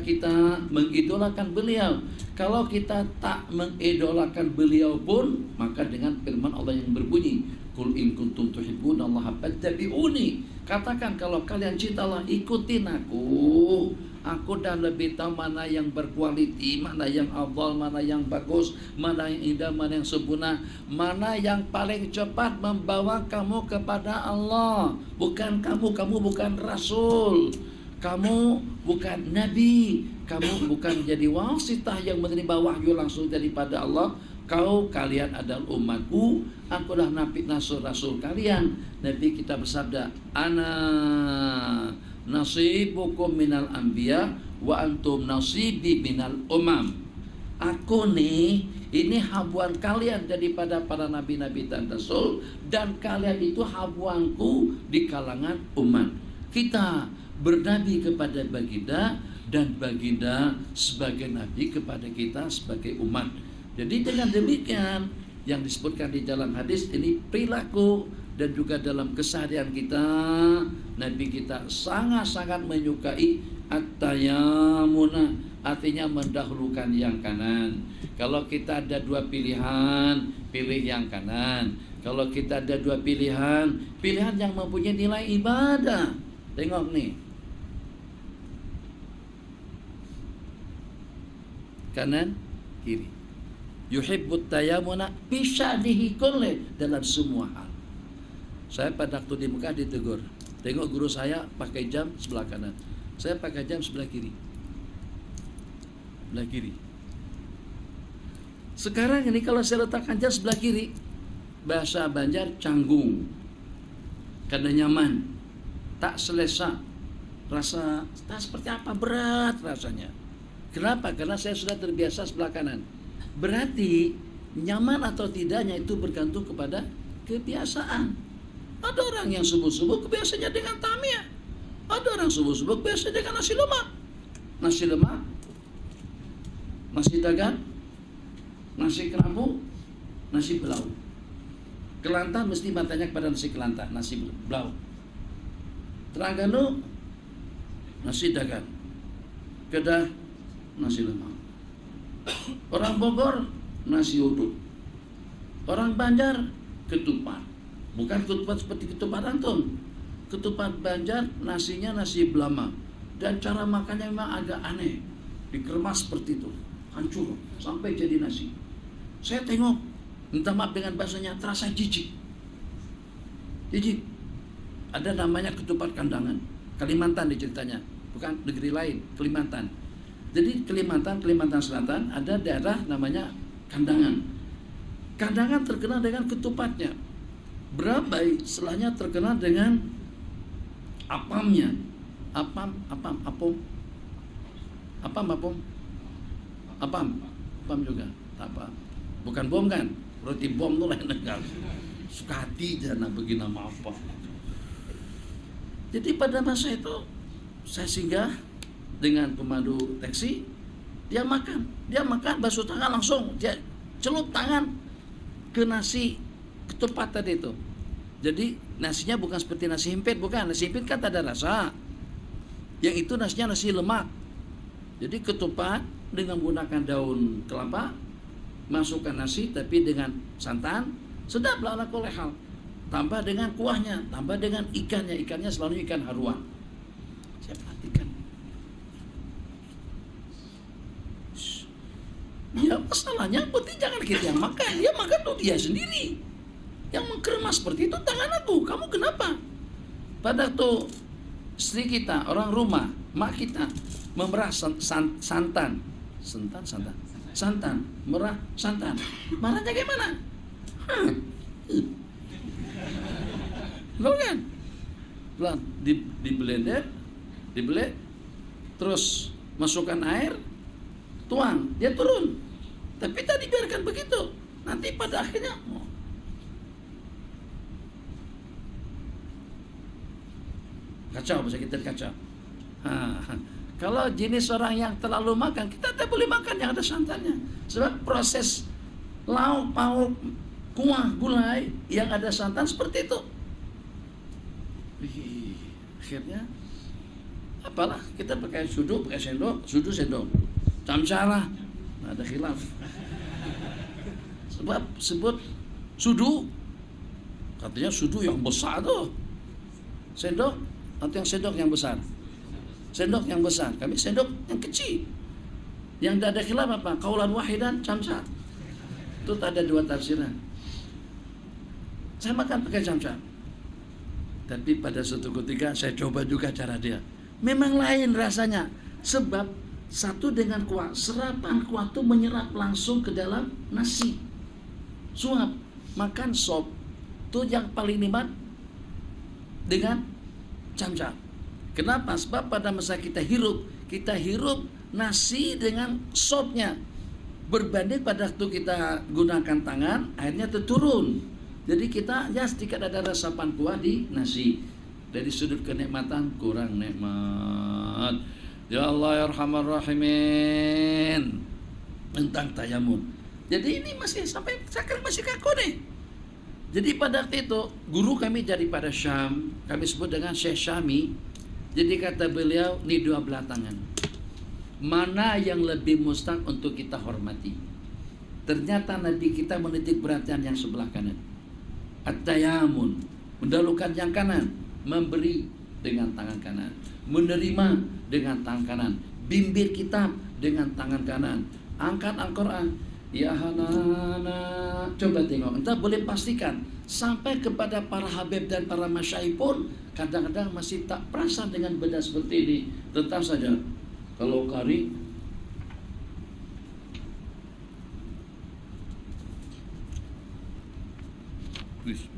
mengidolakan beliau, kalau kita tak mengidolakan beliau pun, maka dengan firman Allah yang berbunyi, Qul in kuntum tuhibbunallaha fattabi'uni. Katakan kalau kalian cinta Allah, ikutin aku. Aku dah lebih tahu mana yang berkualiti, mana yang afdal, mana yang bagus, mana yang indah, mana yang sempurna, mana yang paling cepat membawa kamu kepada Allah. Bukan kamu bukan Rasul, kamu bukan Nabi, kamu bukan jadi wasitah yang menerima wahyu langsung daripada Allah. Kalian adalah umatku, akulah nabi rasul kalian. Nabi kita bersabda, ana nasibukum minal anbiya wa antum nasibi minal umam. Aku nih, ini habuan kalian daripada para nabi-nabi dan rasul, dan kalian itu habuanku di kalangan umat. Kita bernabi kepada baginda, dan baginda sebagai nabi kepada kita sebagai umat. Jadi dengan demikian yang disebutkan di dalam hadis ini perilaku dan juga dalam keseharian kita, Nabi kita sangat-sangat menyukai at-tayammuna, artinya mendahulukan yang kanan. Kalau kita ada dua pilihan, pilih yang kanan. Kalau kita ada dua pilihan, pilihan yang mempunyai nilai ibadah. Tengok nih, kanan, kiri. Yuhibbut tayammuna bisya'nihi kulli, dalam semua hal. Saya pada waktu di Mekah ditegur, Tengok guru saya pakai jam sebelah kanan, saya pakai jam sebelah kiri. Sebelah kiri. Sekarang ini kalau saya letakkan jam sebelah kiri, bahasa Banjar canggung, karena nyaman, tak selesa, rasa tak seperti apa, berat rasanya. Kenapa? Karena saya sudah terbiasa sebelah kanan. Berarti nyaman atau tidaknya itu bergantung kepada kebiasaan. Ada orang yang subuh-subuh kebiasaannya dengan tamia, ada orang subuh-subuh kebiasaan dengan nasi lemak, nasi dagan, nasi kerabu, nasi belau. Kelantan mesti matanya kepada nasi kelantan, nasi belau. Terengganu nasi dagan, Kedah nasi lemak. Orang Bogor nasi uduk. Orang Banjar ketupat. Bukan ketupat seperti ketupat antum. Ketupat Banjar nasinya nasi belama, dan cara makannya memang agak aneh. Dikemas seperti itu, hancur sampai jadi nasi. Saya tengok, minta maaf dengan bahasanya, terasa jijik. Jijik. Ada namanya ketupat kandangan, Kalimantan diceritanya, bukan negeri lain, Kalimantan. Jadi Kalimantan Selatan ada daerah namanya Kandangan. Kandangan terkenal dengan ketupatnya. Berabai setelahnya terkenal dengan apamnya. Apam juga. Apa? Bukan bom kan? Roti bom itu lain kan. Sukati jana begini nama apa. Jadi pada masa itu saya singgah dengan pemandu taksi, dia makan basuh tangan langsung, dia celup tangan ke nasi ketupat tadi itu. Jadi nasinya bukan seperti nasi himpit, bukan. Nasi himpit kan tak ada rasa. Yang itu nasinya nasi lemak. Jadi ketupat dengan menggunakan daun kelapa, masukkan nasi tapi dengan santan, sedaplah ala kulli hal. Tambah dengan kuahnya, tambah dengan ikannya. Ikannya selalu ikan haruan. Saya perhatikan. Ya masalahnya penting jangan kita yang makan. Dia makan tuh dia sendiri. Yang mengkeremas seperti itu tangan aku. Kamu kenapa? Pada tuh istri kita, orang rumah, mak kita memerah santan, merah santan. Marahnya gimana? Lo kan? Pelan di blender, terus masukkan air, tuang, dia turun. Tapi tadi biarkan begitu. Nanti pada akhirnya kacau, bisa kita kacau. Kalau jenis orang yang terlalu makan, kita tak boleh makan yang ada santannya. Sebab proses lauk, pauk, kuah, gulai yang ada santan seperti itu. Akhirnya apalah, kita pakai sudu, pakai sendok, sendok, camcara, ada khilaf. Sebab sebut sudu, katanya sudu yang besar tuh. Sendok atau yang sendok yang besar? Sendok yang besar. Kami sendok yang kecil. Yang tidak ada khilaf apa? Qaulan wahidan, camcar. Itu tak ada dua tafsiran. Saya makan pakai camcar. Tapi pada suatu ketika saya coba juga cara dia. Memang lain rasanya. Sebab satu dengan kuah, serapan kuah itu menyerap langsung ke dalam nasi. Suap, makan sop itu yang paling nikmat dengan camcar. Kenapa? Sebab pada masa kita hirup nasi dengan sopnya. Berbanding pada waktu kita gunakan tangan, airnya turun. Jadi kita ya sedikit ada resapan kuah di nasi. Dari sudut kenikmatan kurang nikmat. Ya Allah ya Arhamar Rahimin. Tentang tayamun. Jadi ini masih sampai sekarang masih kaku nih. Jadi pada waktu itu guru kami daripada Syam, kami sebut dengan Syekh Syami. Jadi kata beliau, ini dua belah tangan. Mana yang lebih mustahak untuk kita hormati? Ternyata Nabi kita menitik perhatian yang sebelah kanan. At-tayamun, mendahulukan yang kanan, memberi dengan tangan kanan, menerima dengan tangan kanan, bimbir kitab dengan tangan kanan, angkat Al-Quran Ya hanana. Coba tengok, entah boleh pastikan sampai kepada para habib dan para masyaikh pun kadang-kadang masih tak perasan dengan benda seperti ini. Tetap saja kalau kari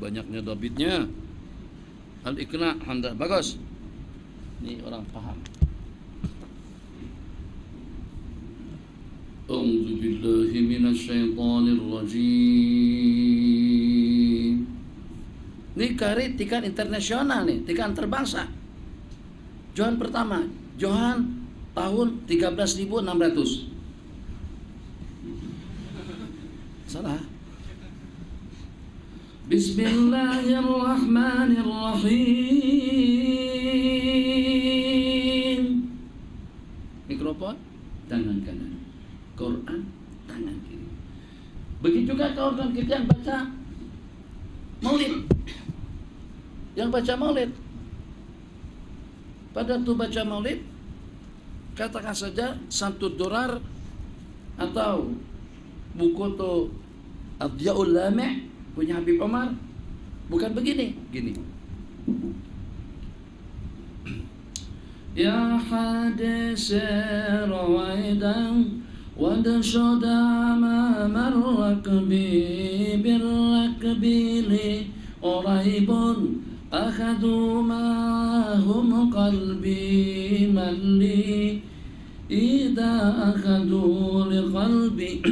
banyaknya dabitnya. Al-Iqna Hamdah bagus. Ini orang paham. A'udzu billahi minasyaitonir rajim. Ini kari tingkat internasional nih, tingkat terbangsa. Johan pertama, Johan tahun 13.600. Salah. Bismillahirrahmanirrahim. Mikrofon tangan kanan, Quran tangan kiri. Begitu juga kawan-kawan kita yang baca Maulid. Yang baca Maulid, pada tu baca Maulid, katakan saja Samtud Durar atau buku tu Adyaul Lami' punya Habib Omar, bukan begini, gini. Ya hadis rawaidan wadshad amama ar-rakbi bir-rakbi li quraibun akhadu ma'hum qalbi man li idza akhadu li qalbi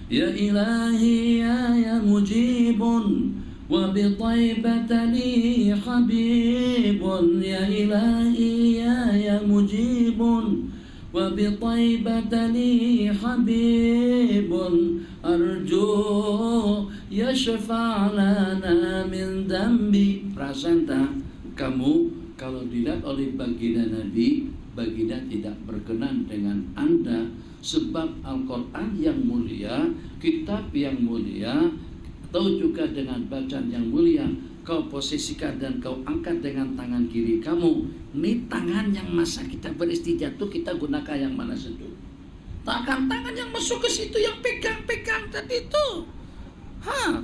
ya ilahi ya mujibun wa bi taibatani habibun ya ilahi ya mujibun wa bi taibatani habibun arju yashfa' lana min dambi. Perasaan tak kamu kalau dilihat oleh baginda Nabi, baginda tidak berkenan dengan Anda. Sebab Al-Quran yang mulia, kitab yang mulia, atau juga dengan bacaan yang mulia, kau posisikan dan kau angkat dengan tangan kiri kamu. Ini tangan yang masa kita beristijah itu kita gunakan yang mana saja. Takkan tangan yang masuk ke situ yang pegang-pegang tadi itu.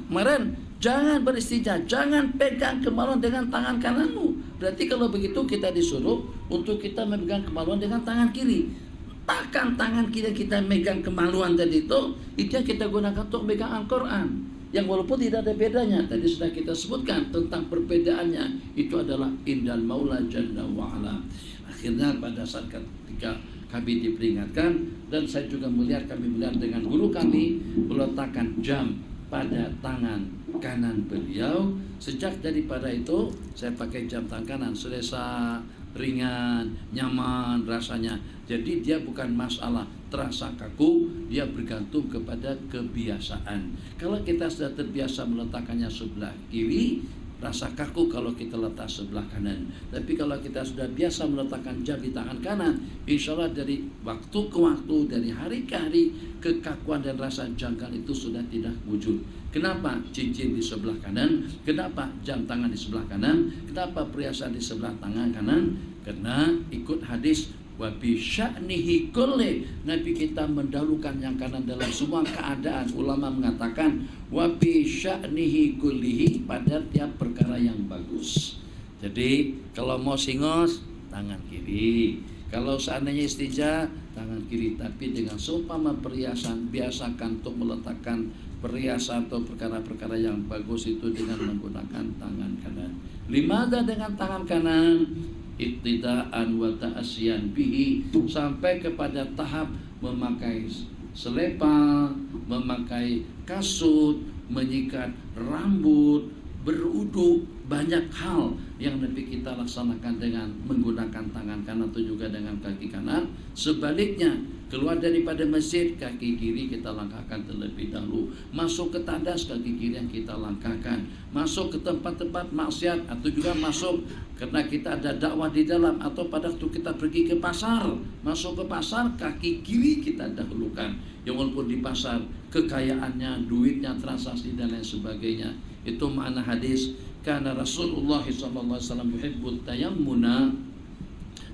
Kemarin jangan beristijah, jangan pegang kemaluan dengan tangan kananmu. Berarti kalau begitu kita disuruh untuk kita memegang kemaluan dengan tangan kiri. Takkan tangan kita megang kemaluan tadi itu yang kita gunakan untuk megang Al-Quran, yang walaupun tidak ada bedanya. Tadi sudah kita sebutkan tentang perbedaannya. Itu adalah indal maula jalla wa'ala. Akhirnya pada saat ketika kami diperingatkan, dan saya juga kami melihat dengan guru kami meletakkan jam pada tangan kanan beliau. Sejak daripada itu saya pakai jam tangan kanan, selesa, ringan, nyaman rasanya. Jadi dia bukan masalah terasa kaku, dia bergantung kepada kebiasaan. Kalau kita sudah terbiasa meletakkannya sebelah kiri, rasa kaku kalau kita letak sebelah kanan. Tapi kalau kita sudah biasa meletakkan jam di tangan kanan, insya Allah dari waktu ke waktu, dari hari ke hari, kekakuan dan rasa jangkal itu sudah tidak wujud. Kenapa cincin di sebelah kanan? Kenapa jam tangan di sebelah kanan? Kenapa perhiasan di sebelah tangan kanan? Karena ikut hadis wa bi sya'nihi kulli, Nabi kita mendahulukan yang kanan dalam semua keadaan. Ulama mengatakan wa bi sya'nihi kullihi, pada tiap perkara yang bagus. Jadi kalau mau singos tangan kiri, kalau seandainya istijah tangan kiri. Tapi dengan seumpama perhiasan, biasakan untuk meletakkan perhiasan atau perkara-perkara yang bagus itu dengan menggunakan tangan kanan. Limada dengan tangan kanan? Iktidaan wa ta'asyan bihi, sampai kepada tahap memakai selepal, memakai kasut, menyikat rambut, berwudu, banyak hal yang Nabi kita laksanakan dengan menggunakan tangan kanan atau juga dengan kaki kanan. Sebaliknya, keluar daripada masjid, kaki kiri kita langkahkan terlebih dahulu. Masuk ke tandas, kaki kiri yang kita langkahkan. Masuk ke tempat-tempat maksiat atau juga masuk karena kita ada dakwah di dalam, atau pada waktu kita pergi ke pasar, masuk ke pasar, kaki kiri kita dahulukan. Yang walaupun di pasar kekayaannya, duitnya, transaksi dan lain sebagainya. Itu makna hadis. Karena Rasulullah SAW yuhibbut tayammuna,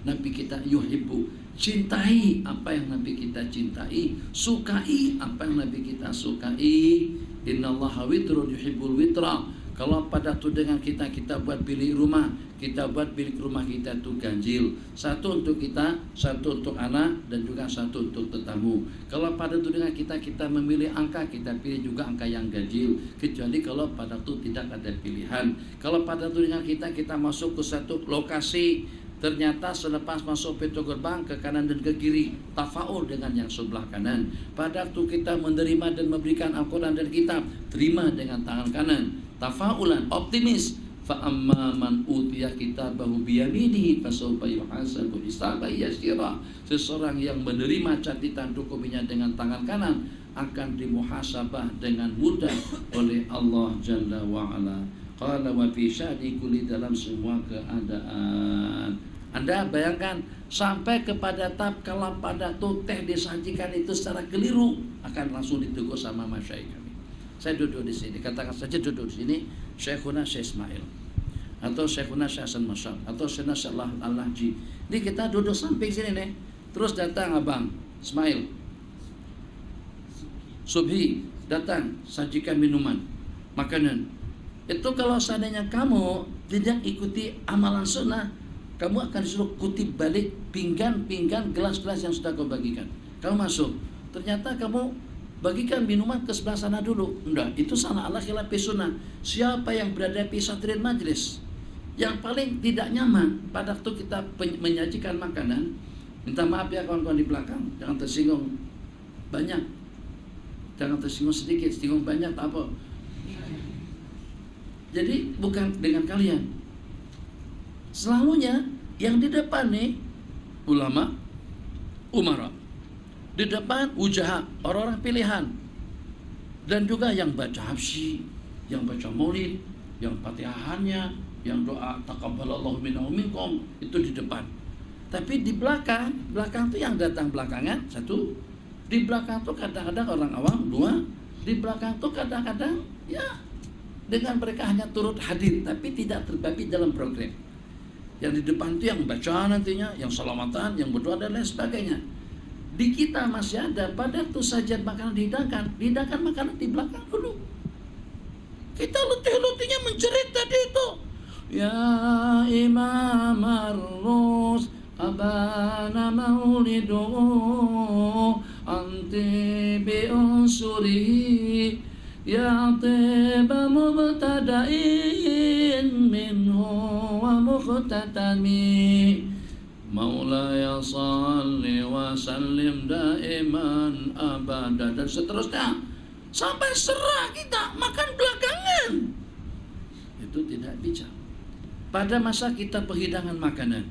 Nabi kita yuhibbu, cintai apa yang Nabi kita cintai, sukai apa yang Nabi kita sukai. Innallaha witrun yuhibbul witra. Kalau pada tu dengan kita buat bilik rumah, kita buat bilik rumah kita itu ganjil. Satu untuk kita, satu untuk anak, dan juga satu untuk tetamu. Kalau pada tu dengan kita memilih angka, kita pilih juga angka yang ganjil. Kecuali kalau pada tu tidak ada pilihan. Kalau pada tu dengan kita masuk ke satu lokasi, ternyata selepas masuk pintu gerbang ke kanan dan ke kiri, tafaul dengan yang sebelah kanan. Pada waktu kita menerima dan memberikan Al-Quran dan kitab, terima dengan tangan kanan. Tafaulan, optimis. Fa amma man utiya kitabahu biyaminihi fasawfa yuhasabu hisaban yasira. Seseorang yang menerima catatan dokumennya dengan tangan kanan akan dimuhasabah dengan mudah oleh Allah Jalla wa Ala. Qala wa fi sya'ni kulli, dalam semua keadaan. Anda bayangkan sampai kepada tahap kalau pada tu teh disajikan itu secara keliru akan langsung ditegur sama masyayikh kami. Saya duduk di sini, katakan saja duduk di sini, Syekhuna Syekh Ismail atau Syekhuna Syekh Hasan Masyar atau Syekhuna Syekh Al-Lahji. Ini kita duduk samping sini nih. Terus datang Abang Ismail Subhi, datang sajikan minuman, makanan. Itu kalau seandainya kamu tidak ikuti amalan sunnah, kamu akan disuruh kutip balik pinggan-pinggan, gelas-gelas yang sudah kau bagikan. Kamu masuk, ternyata kamu bagikan minuman ke sebelah sana dulu. Enggak, itu salah, ala khilafi sunnah. Siapa yang berada di satrin majlis yang paling tidak nyaman pada waktu kita menyajikan makanan, minta maaf ya kawan-kawan di belakang, jangan tersinggung banyak, jangan tersinggung sedikit, tersinggung banyak tak apa. Jadi bukan dengan kalian. Selalunya yang di depan nih ulama, umara, di depan ujaha, orang-orang pilihan, dan juga yang baca habsyi, yang baca maulid, yang patihahannya, yang doa taqabbalallahu minna wa minkum, itu di depan. Tapi di belakang itu yang datang belakangan, satu. Di belakang itu kadang-kadang orang awam, dua. Di belakang itu kadang-kadang ya dengan mereka hanya turut hadir tapi tidak terbabi dalam program. Yang di depan itu yang baca nantinya, yang salamatan, yang berdoa dan lain sebagainya. Di kita masih ada pada tuh sajian makanan dihidangkan makanan di belakang dulu. Kita letih-letihnya menjerit tadi itu. Ya Imam Ar-Rus abana maulidu anti bi unsuri ya tiba mubtada'in minhu wa mukhtatami. Maulaya salli wa sallim daiman abada, dan seterusnya sampai serah kita makan belakangan. Itu tidak bijak. Pada masa kita penghidangan makanan,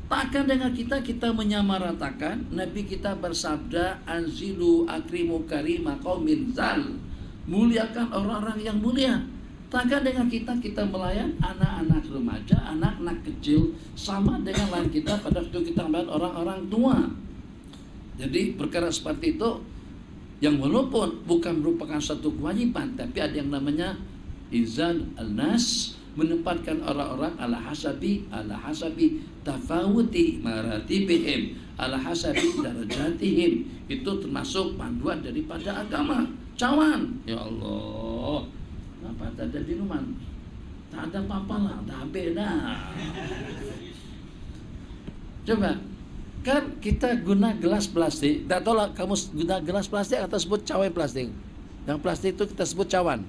takkan dengan kita menyamaratakan. Nabi kita bersabda, anzilu akrimu karima qaumin zal, muliakan orang-orang yang mulia. Takkan dengan kita melayan anak-anak remaja, anak-anak kecil, sama dengan lain kita pada waktu kita melayan orang-orang tua. Jadi perkara seperti itu yang walaupun bukan merupakan satu kewajiban, tapi ada yang namanya izan al-nas, menempatkan orang-orang ala hasabi tafawuti maratibihim, ala hasabi darajatihim. Itu termasuk panduan daripada agama. Cawan, ya Allah, apa tak ada minuman, tak ada apa-apa lah, dah beda. Coba, kan kita guna gelas plastik. Tak tahu lah kamu guna gelas plastik atau sebut cawan plastik. Yang plastik itu kita sebut cawan.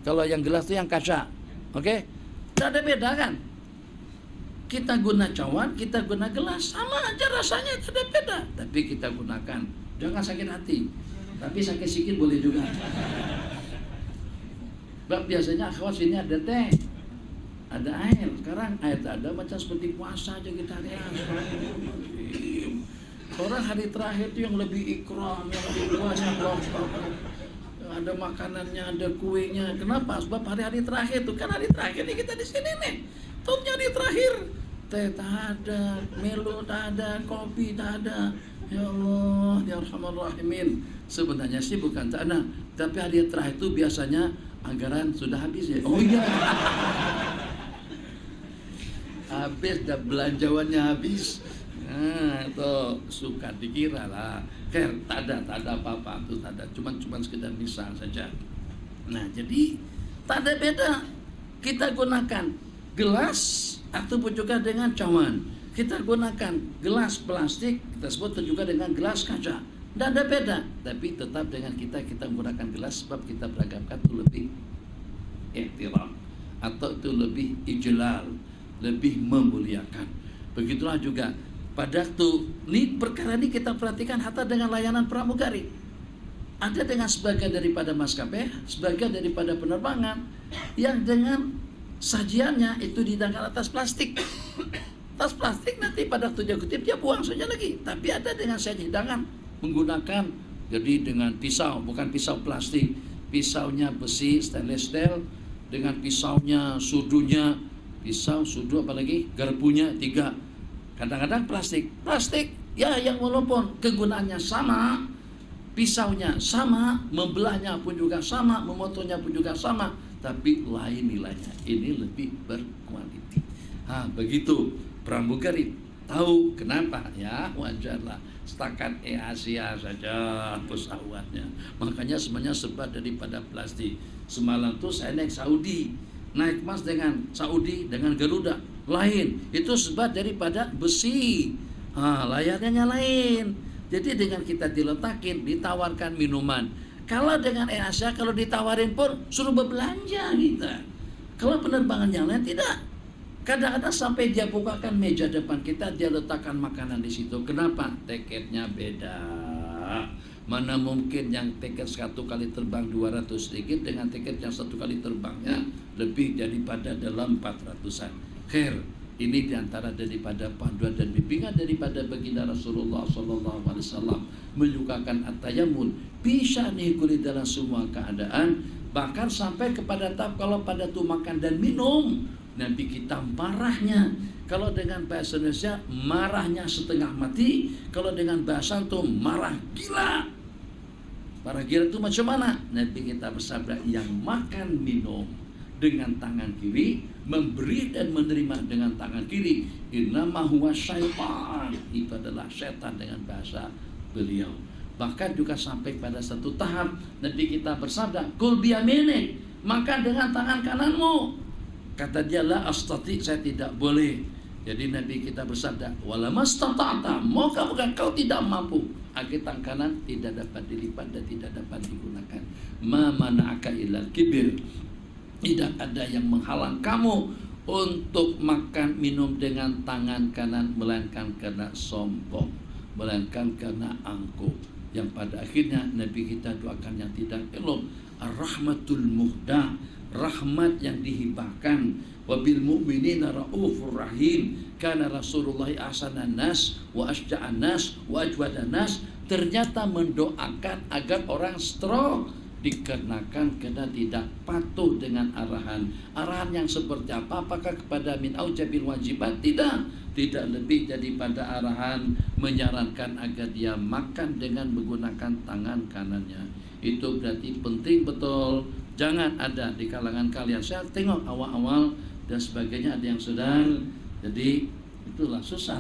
Kalau yang gelas itu yang kaca. Oke? Tak ada beda kan? Kita guna cawan, kita guna gelas, sama aja rasanya, tak ada beda. Tapi kita gunakan. Jangan sakit hati. Tapi sakit sikit boleh juga. Sebab biasanya akhwat sini ada teh, ada air. Sekarang air tak ada, macam seperti puasa aja kita lihat. Orang hari terakhir itu yang lebih ikram, yang lebih banyak loh. Ada makanannya, ada kuenya. Kenapa? Sebab hari-hari terakhir itu kan hari terakhir nih kita di sini nih. Tuhnya hari terakhir. Teh tak ada, milo tak ada, kopi tak ada. Ya Allah, ya Arhamar Rahimin. Sebenarnya sih bukan tak ada, tapi hari terakhir itu biasanya anggaran sudah habis ya. Oh iya. Habis, dah belanjaannya habis. Itu suka dikira lah. Tak ada apa-apa tuh, tak ada. Cuman sekedar misal saja. Nah, jadi tak ada beda. Kita gunakan gelas ataupun juga dengan cawan. Kita gunakan gelas plastik, kita sebut juga dengan gelas kaca. Tidak ada beda, tapi tetap dengan kita menggunakan gelas sebab kita beragamkan itu lebih ihtiram atau itu lebih ijlal, lebih memuliakan. Begitulah juga pada perkara ini kita perhatikan hatta dengan layanan pramugari. Ada dengan sebagian daripada maskapai, sebagian daripada penerbangan yang dengan sajiannya itu dihidangkan atas plastik. Tas plastik nanti pada waktu dia kutip dia buang saja lagi. Tapi ada dengan sajian hidangan menggunakan jadi dengan pisau, bukan pisau plastik, pisaunya besi stainless steel dengan pisaunya sudunya, pisau sudu apalagi garpunya 3. Kadang-kadang plastik ya yang walaupun kegunaannya sama, pisaunya sama, membelahnya pun juga sama, memotongnya pun juga sama, tapi lain nilainya. Ini lebih berkualiti. Begitu pramugari tahu kenapa ya, wajarlah setakat Asia saja pesawatnya. Makanya semuanya serba daripada plastik. Semalam tuh saya naik Saudi, naik mas dengan Saudi dengan Garuda lain, itu sebab daripada besi. Layarnya lain. Jadi dengan kita diletakin, ditawarkan minuman. Kalau dengan Asia kalau ditawarin pun suruh berbelanja kita. Kalau penerbangan yang lain tidak. Kadang-kadang sampai dia bukakan meja depan kita, dia letakkan makanan di situ. Kenapa? Tiketnya beda. Mana mungkin yang tiket 1 kali terbang 200 ringgit dengan tiket yang 1 kali terbangnya lebih daripada dalam 400-an. Khair, ini diantara daripada panduan dan bimbingan daripada baginda Rasulullah SAW menyukakan at-tayammum bisa nikuli dalam semua keadaan, bahkan sampai kepada tahap kalau pada tu makan dan minum Nabi kita marahnya. Kalau dengan bahasa Indonesia marahnya setengah mati, kalau dengan bahasa itu marah gila. Marah gila itu macam mana? Nabi kita bersabda, yang makan minum dengan tangan kiri, memberi dan menerima dengan tangan kiri, innama huwa syaitan, itu adalah setan dengan bahasa beliau. Bahkan juga sampai pada satu tahap Nabi kita bersabda, kul biyaminik, makan dengan tangan kananmu. Kata dia, la astati, saya tidak boleh. Jadi Nabi kita bersabda, wala mastata'ta, moga kau tidak mampu. Tangan kanan tidak dapat dilipat dan tidak dapat digunakan. Ma mana'aka ilal kibir, tidak ada yang menghalang kamu untuk makan minum dengan tangan kanan melainkan karena sombong, melainkan karena angkuh. Yang pada akhirnya Nabi kita doakan yang tidak elok, ar-rahmatul muhda, rahmat yang dihibahkan, wabil mu'minina raufur rahim, karena Rasulullah ahsanan nas wa asja'an nas wa ajwadan nas, ternyata mendoakan agar orang stroke dikarenakan karena tidak patuh dengan arahan yang seperti apa? Apakah kepada min aujabil wajibat? Tidak lebih daripada arahan menyarankan agar dia makan dengan menggunakan tangan kanannya. Itu berarti penting betul. Jangan ada di kalangan kalian, saya tengok awal-awal dan sebagainya ada yang sedang, jadi itulah susah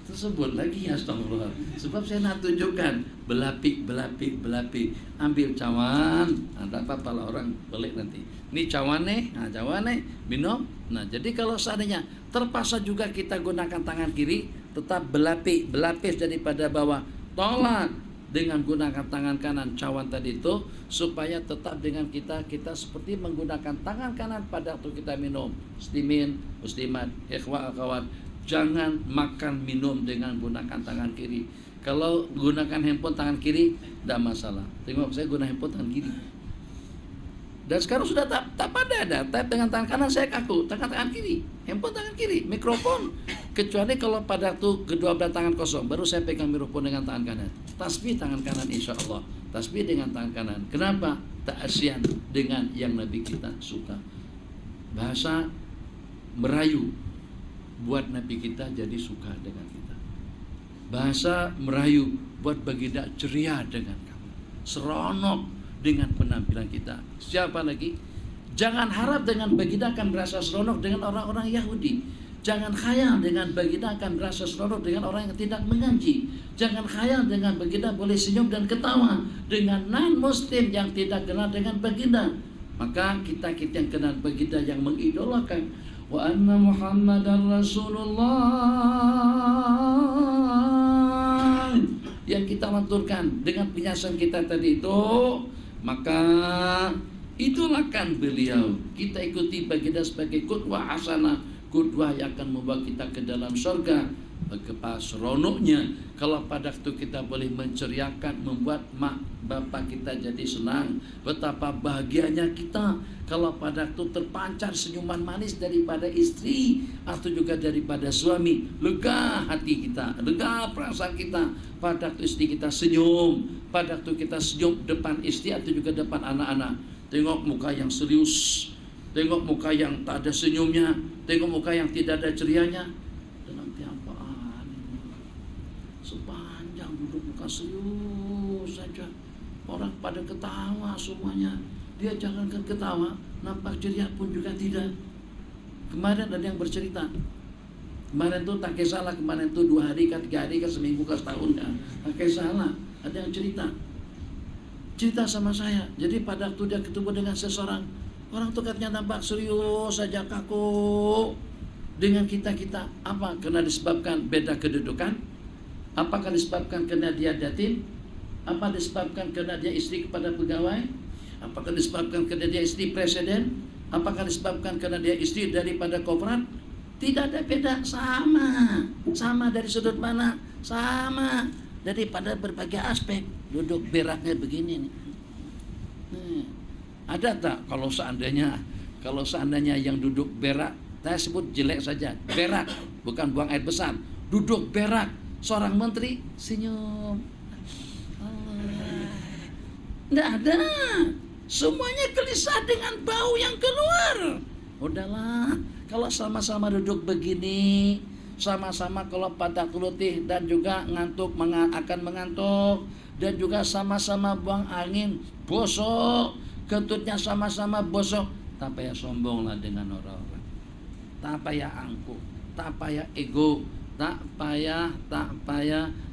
tersebut lagi, astagfirullah. Sebab saya nak tunjukkan belapik, ambil cawan, tak apa-apa lah orang balik nanti. Ini cawan minum. Nah, jadi kalau seandainya terpaksa juga kita gunakan tangan kiri, tetap belapis daripada bawah, tolak dengan gunakan tangan kanan cawan tadi itu, supaya tetap dengan kita seperti menggunakan tangan kanan pada waktu kita minum. Muslimat, ikhwah akhwat, jangan makan minum dengan gunakan tangan kiri. Kalau gunakan handphone tangan kiri tidak masalah. Tengok saya guna handphone tangan kiri. Dan sekarang sudah tak ada type dengan tangan kanan, saya kaku tangan kiri, handphone tangan kiri, mikrofon. Kecuali kalau pada waktu kedua belah tangan kosong, baru saya pegang mikrofon dengan tangan kanan. Tasbih tangan kanan insya Allah, tasbih dengan tangan kanan. Kenapa? Ta'asyan dengan yang Nabi kita suka. Bahasa merayu buat Nabi kita jadi suka dengan kita. Bahasa merayu buat baginda ceria dengan kamu, seronok dengan penampilan kita. Siapa lagi? Jangan harap dengan baginda akan berasa seronok dengan orang-orang Yahudi. Jangan khayal dengan baginda akan berasa seronok dengan orang yang tidak mengaji. Jangan khayal dengan baginda boleh senyum dan ketawa dengan non-muslim yang tidak kenal dengan baginda. Maka kita yang kenal baginda, yang mengidolakan wa anna Muhammadan Rasulullah, yang kita lanturkan dengan penjelasan kita tadi itu, maka idolakan beliau. Kita ikuti baginda sebagai qudwah hasanah, qudwah yang akan membawa kita ke dalam surga. Betapa seronoknya kalau pada waktu kita boleh menceriakan, membuat mak bapak kita jadi senang. Betapa bahagianya kita kalau pada waktu terpancar senyuman manis daripada istri atau juga daripada suami. Lega hati kita, lega perasaan kita pada waktu istri kita senyum, pada waktu kita senyum depan istri atau juga depan anak-anak. Tengok muka yang serius, tengok muka yang tak ada senyumnya, tengok muka yang tidak ada cerianya. Dalam tiapaan sepanjang duduk muka serius saja, orang pada ketawa semuanya. Dia jangankan ketawa, nampak ceria pun juga tidak. Kemarin ada yang bercerita, kemarin tuh tak salah, kemarin tuh 2 hari kan, 3 hari kan, seminggu kan, setahun kan, tak salah. Ada yang cerita sama saya. Jadi pada waktu dia ketemu dengan seseorang, orang tuh katanya nampak serius saja, kaku dengan kita. Apa? Karena disebabkan beda kedudukan? Apakah disebabkan karena dia yatim? Apa disebabkan karena dia istri kepada pegawai? Apakah disebabkan karena dia istri presiden? Apakah disebabkan karena dia istri daripada korporat? Tidak ada beda, sama dari sudut mana? Sama daripada berbagai aspek. Duduk beraknya begini nih. Ada tak kalau seandainya yang duduk berak, saya sebut jelek saja, berak, bukan buang air besar, duduk berak, seorang menteri senyum, tidak ada, semuanya gelisah dengan bau yang keluar. Udahlah, kalau sama-sama duduk begini, sama-sama kalau pada letih dan juga ngantuk, akan mengantuk, dan juga sama-sama buang angin, bosok, kentutnya sama-sama bosok, tak payah sombonglah dengan orang-orang, tak payah angkuh, tak payah ego, tak payah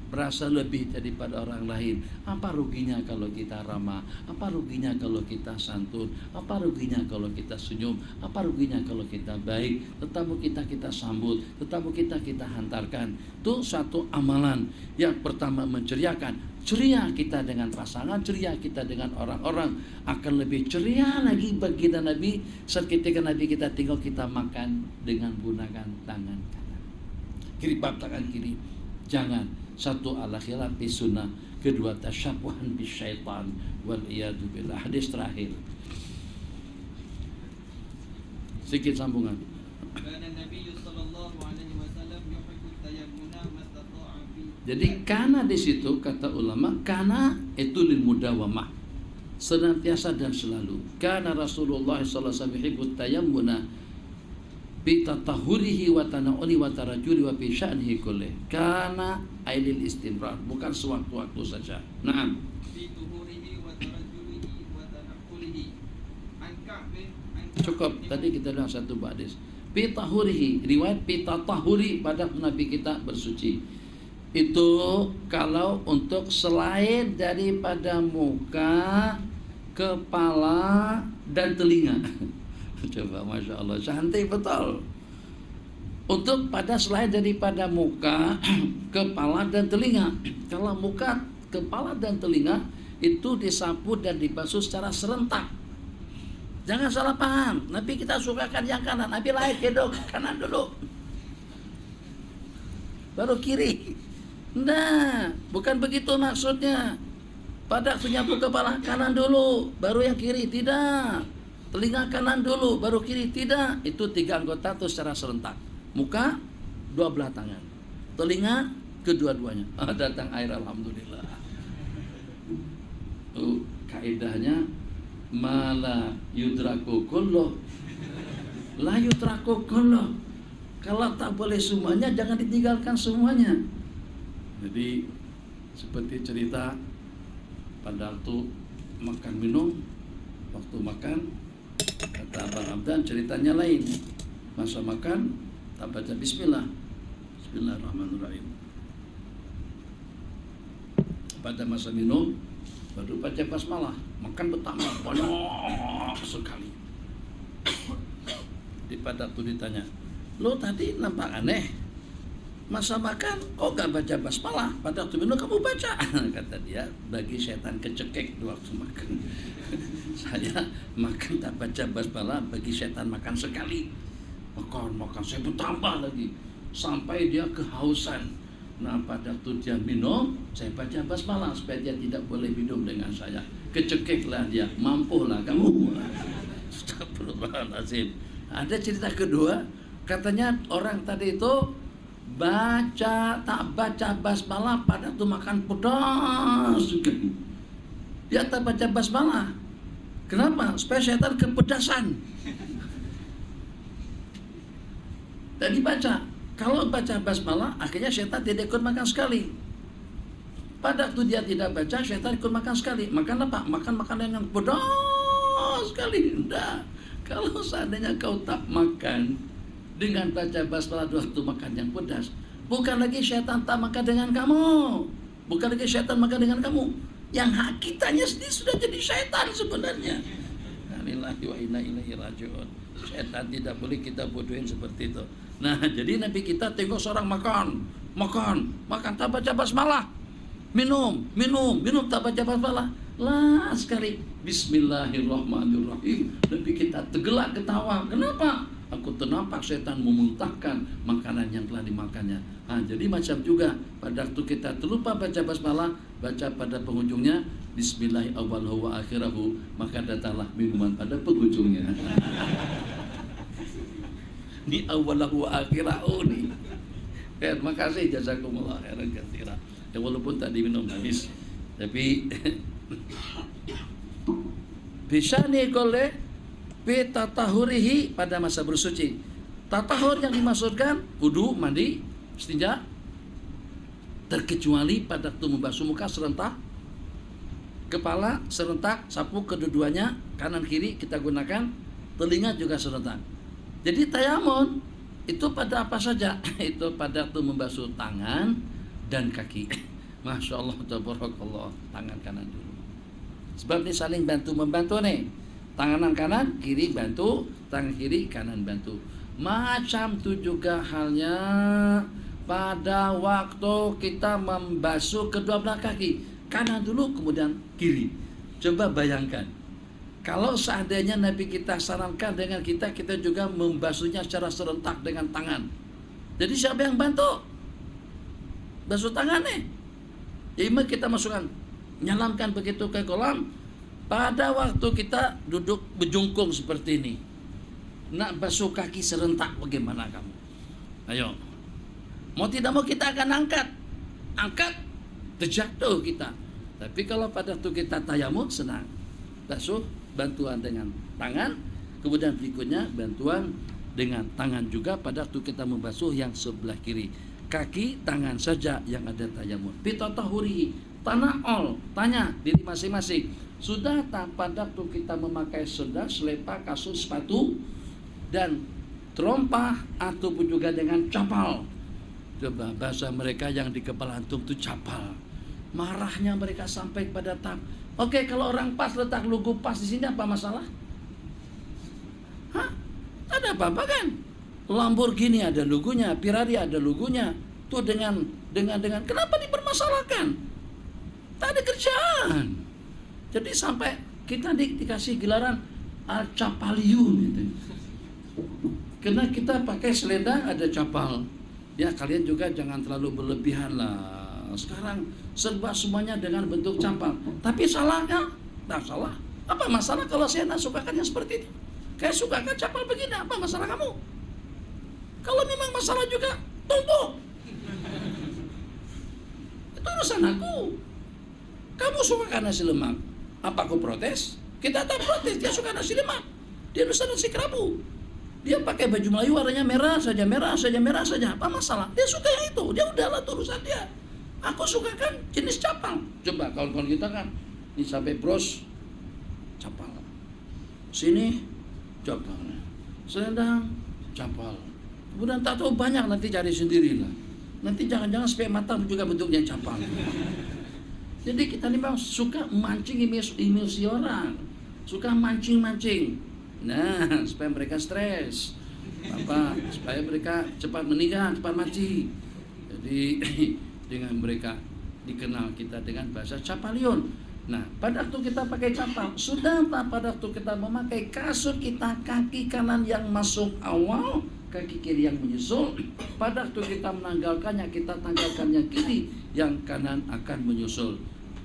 berasa lebih daripada orang lain. Apa ruginya kalau kita ramah? Apa ruginya kalau kita santun? Apa ruginya kalau kita senyum? Apa ruginya kalau kita baik? Tetamu kita sambut, tetamu kita hantarkan. Itu satu amalan. Yang pertama menceriakan. Ceria kita dengan pasangan, ceria kita dengan orang-orang, akan lebih ceria lagi baginda Nabi saat ketika Nabi kita tinggal kita makan dengan menggunakan tangan kanan, kiri tangan kiri. Jangan. Satu, ala khilaf fi sunnah. Kedua, tasyabuhan bis syaitan wal iyadu billah. Hadis terakhir. Sedikit sambungan. Jadi karena di situ kata ulama, karena itu lil mudawamah, senantiasa dan selalu. Karena Rasulullah sallallahu alaihi wasallam yuhibbut tayammuna bi tatahhurihi wa tana'uli wa tarajuli wa fi sya'nihi kullih. Karena ailil istimrar, bukan sewaktu-waktu saja. Naam. Cukup, tadi kita bilang satu hadis. Bi tahurihi, riwayat bi tatahhuri, pada Nabi kita bersuci. Itu kalau untuk selain daripada muka, kepala dan telinga. Coba, Masya Allah, cantik betul. Untuk pada selain daripada muka, kepala dan telinga. Kalau muka, kepala dan telinga itu disapu dan dibasuh secara serentak. Jangan salah paham, Nabi kita sukakan yang kanan, Nabi lahir kedok kanan dulu, baru kiri. Nah, bukan begitu maksudnya. Pada menyapu kepala kanan dulu, baru yang kiri, tidak. Telinga kanan dulu, baru kiri, tidak. Itu 3 anggota itu secara serentak. Muka, 2 belah tangan. Telinga, kedua-duanya. Datang air, alhamdulillah. Kaidahnya, mala yudraku kulluh, la yudraku kulluh. Kalau tak boleh semuanya, jangan ditinggalkan semuanya. Jadi seperti cerita pada waktu makan minum, waktu makan, kata Abang Abdan ceritanya lain. Masa makan Tak baca bismillah. Bismillahirrahmanirrahim. Pada masa minum baru baca basmalah. Makan bertambah banyak sekali. Pada waktu ditanya, lo tadi nampak aneh, masa makan kok gak baca basmalah, pada waktu minum kamu baca. Kata dia, bagi setan kecekek waktu makan. Saya makan tak baca basmalah, bagi setan makan sekali. Makan, saya bertambah lagi sampai dia kehausan. Nah pada waktu dia minum, saya baca basmalah supaya dia tidak boleh minum dengan saya. Kecekeklah dia, mampulah kamu. Astagfirullahaladzim. Ada cerita kedua, katanya orang tadi itu tak baca basmalah pada waktu makan pedas juga. Dia tak baca basmalah. Kenapa? Supaya setan kepedasan. Tadi baca. Kalau baca basmalah, akhirnya setan tidak ikut makan sekali. Pada waktu dia tidak baca, setan ikut makan sekali. Makan apa? Makan makanan yang pedas sekali. Enggak. Kalau seandainya kau tak makan dengan baca basmalah waktu makan yang pedas, bukan lagi setan tak makan dengan kamu. Bukan lagi setan makan dengan kamu. Yang hakikannya sendiri sudah jadi setan sebenarnya. Lillahi wa inna ilaihi raji'un. Setan tidak boleh kita bodohin seperti itu. Nah, jadi Nabi kita tengok seorang makan tak baca basmalah. Minum tak baca basmalah. Lah sekali Bismillahirrahmanirrahim. Nabi kita tergelak ketawa. Kenapa? Aku ternampak setan memuntahkan makanan yang telah dimakannya. Jadi macam juga pada waktu kita terlupa baca basmalah, baca pada penghujungnya Bismillahi awwaluhu wa akhirahu, maka datanglah minuman pada penghujungnya. Ini awalahu wa akhirahu nih. Terima kasih, jazakumullah khairan katsira. Ya walaupun tadi minum habis, tapi bisa nih koleh tatahurihi pada masa bersuci. Tatahur yang dimaksudkan wudu, mandi, istinja, terkecuali pada waktu membasuh muka serentak, kepala serentak, sapu kedua-duanya, kanan kiri kita gunakan, telinga juga serentak. Jadi tayamun itu pada apa saja? Itu pada waktu membasuh tangan dan kaki. Masya Allah, tabarakallah. Tangan kanan dulu. Sebab ini saling bantu-membantu nih. Tangan kanan, kiri bantu, tangan kiri, kanan bantu. Macam itu juga halnya pada waktu kita membasuh kedua belah kaki. Kanan dulu, kemudian kiri. Coba bayangkan. Kalau seandainya Nabi kita sarankan dengan kita juga membasuhnya secara serentak dengan tangan. Jadi siapa yang bantu? Basuh tangan nih. Jadi kita masukkan, nyalamkan begitu ke kolam. Pada waktu kita duduk berjungkung seperti ini, nak basuh kaki serentak bagaimana kamu? Ayo. Mau tidak mau kita akan angkat, terjatuh kita. Tapi kalau pada waktu kita tayamum senang. Basuh bantuan dengan tangan, kemudian berikutnya bantuan dengan tangan juga pada waktu kita membasuh yang sebelah kiri. Kaki, tangan saja yang ada tayamum. Bitatahurihi, tana'ol, tanya diri masing-masing. Sudah tak pada waktu kita memakai sedah, selepa, kasut, sepatu, dan terompah ataupun juga dengan capal. Coba bahasa mereka yang di kepala antum itu capal. Marahnya mereka sampai pada tahap. Oke, kalau orang pas letak logo pas di sini apa masalah? Hah? Ada apa-apa kan? Lamborghini ada logonya, Ferrari ada logonya. Tuh dengan kenapa dipermasalahkan? Tak ada kerjaan. Jadi sampai kita dikasih gelaran Al-Capaliun gitu. Karena kita pakai selendang ada capal. Ya kalian juga jangan terlalu berlebihan lah. Sekarang serba semuanya dengan bentuk capal. Tapi salahnya? Tak salah. Apa masalah kalau saya tak sukakan yang seperti ini? Kayak sukakan capal begini, apa masalah kamu? Kalau memang masalah juga, tumpuk. Itu urusan aku. Kamu suka nasi lemak, apa aku protes? Kita tak protes, dia suka nasi lemak. Dia bisa nasi kerabu. Dia pakai baju Melayu warnanya merah saja. Apa masalah? Dia suka yang itu, dia udahlah itu urusan dia. Aku suka kan jenis capal. Coba kawan-kawan kita kan, ini sampai bros, capal. Sini, capal. Selendang, capal. Kemudian tak tahu banyak, nanti cari sendirilah. Nanti jangan-jangan sperma juga bentuknya capang. Jadi kita ini memang suka mancing emosi orang, suka mancing-mancing. Nah, supaya mereka stres, supaya mereka cepat meninggal, cepat mati. Jadi dengan mereka dikenal kita dengan bahasa Capalion. Nah, pada waktu kita pakai capal, sudah tak pada waktu kita memakai kasut kita kaki kanan yang masuk awal, kaki kiri yang menyusul. Pada waktu kita menanggalkannya, kita tanggalkan yang kiri, yang kanan akan menyusul.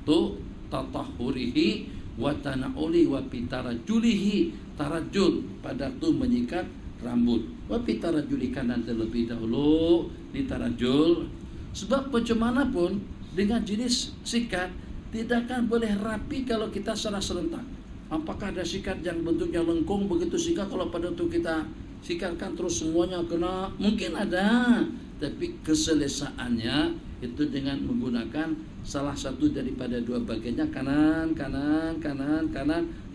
Tu tatahurihi wa tana'uli wa pitarajulihi, tarajul pada waktu menyikat rambut, wa pitarajuli kanan terlebih dahulu ditarajul. Sebab bagaimanapun dengan jenis sikat tidak akan boleh rapi kalau kita secara serentak. Apakah ada sikat yang bentuknya lengkung begitu sehingga kalau pada waktu kita sikatkan terus semuanya kena? Mungkin ada, tapi keselesaannya itu dengan menggunakan salah satu daripada dua bagiannya, kanan,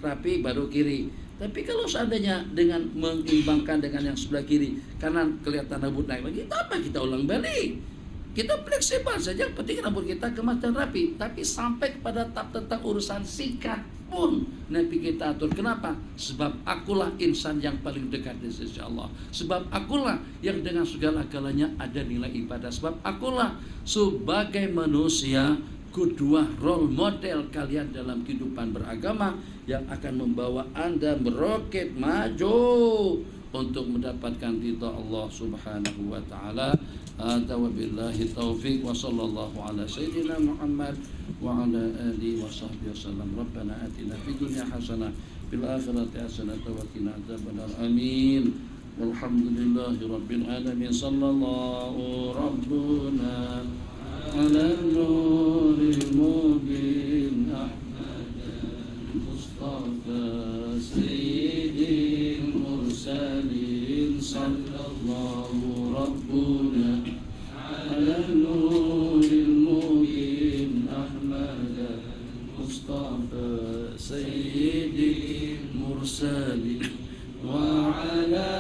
rapi baru kiri. Tapi kalau seandainya dengan mengimbangkan dengan yang sebelah kiri, kanan kelihatan rambut naik lagi, apa kita ulang balik? Kita fleksibel saja, penting rambut kita kemas dan rapi. Tapi sampai kepada tahap tentang urusan sikat pun Nabi kita atur. Kenapa? Sebab akulah insan yang paling dekat di sisi Allah. Sebab akulah yang dengan segala-galanya ada nilai ibadah. Sebab akulah sebagai manusia kedua role model kalian dalam kehidupan beragama yang akan membawa Anda meroket maju untuk mendapatkan ridha Allah Subhanahu wa taala. Hadza wa billahi taufiq wa sallallahu ala sayyidina Muhammad wa ala alihi wa sahbihi wasallam. Rabbana atina fid dunya hasanah fil akhirati hasanah wa qina adzabannar. Amin. Walhamdulillahi rabbil alamin. Sallallahu rabbuna ala nuril mubin Ahmad Mustafa sayyidil mursalin. Sallallahu rabbuna ala nuril mubin Ahmad Mustafa sayyidil mursalin wa ala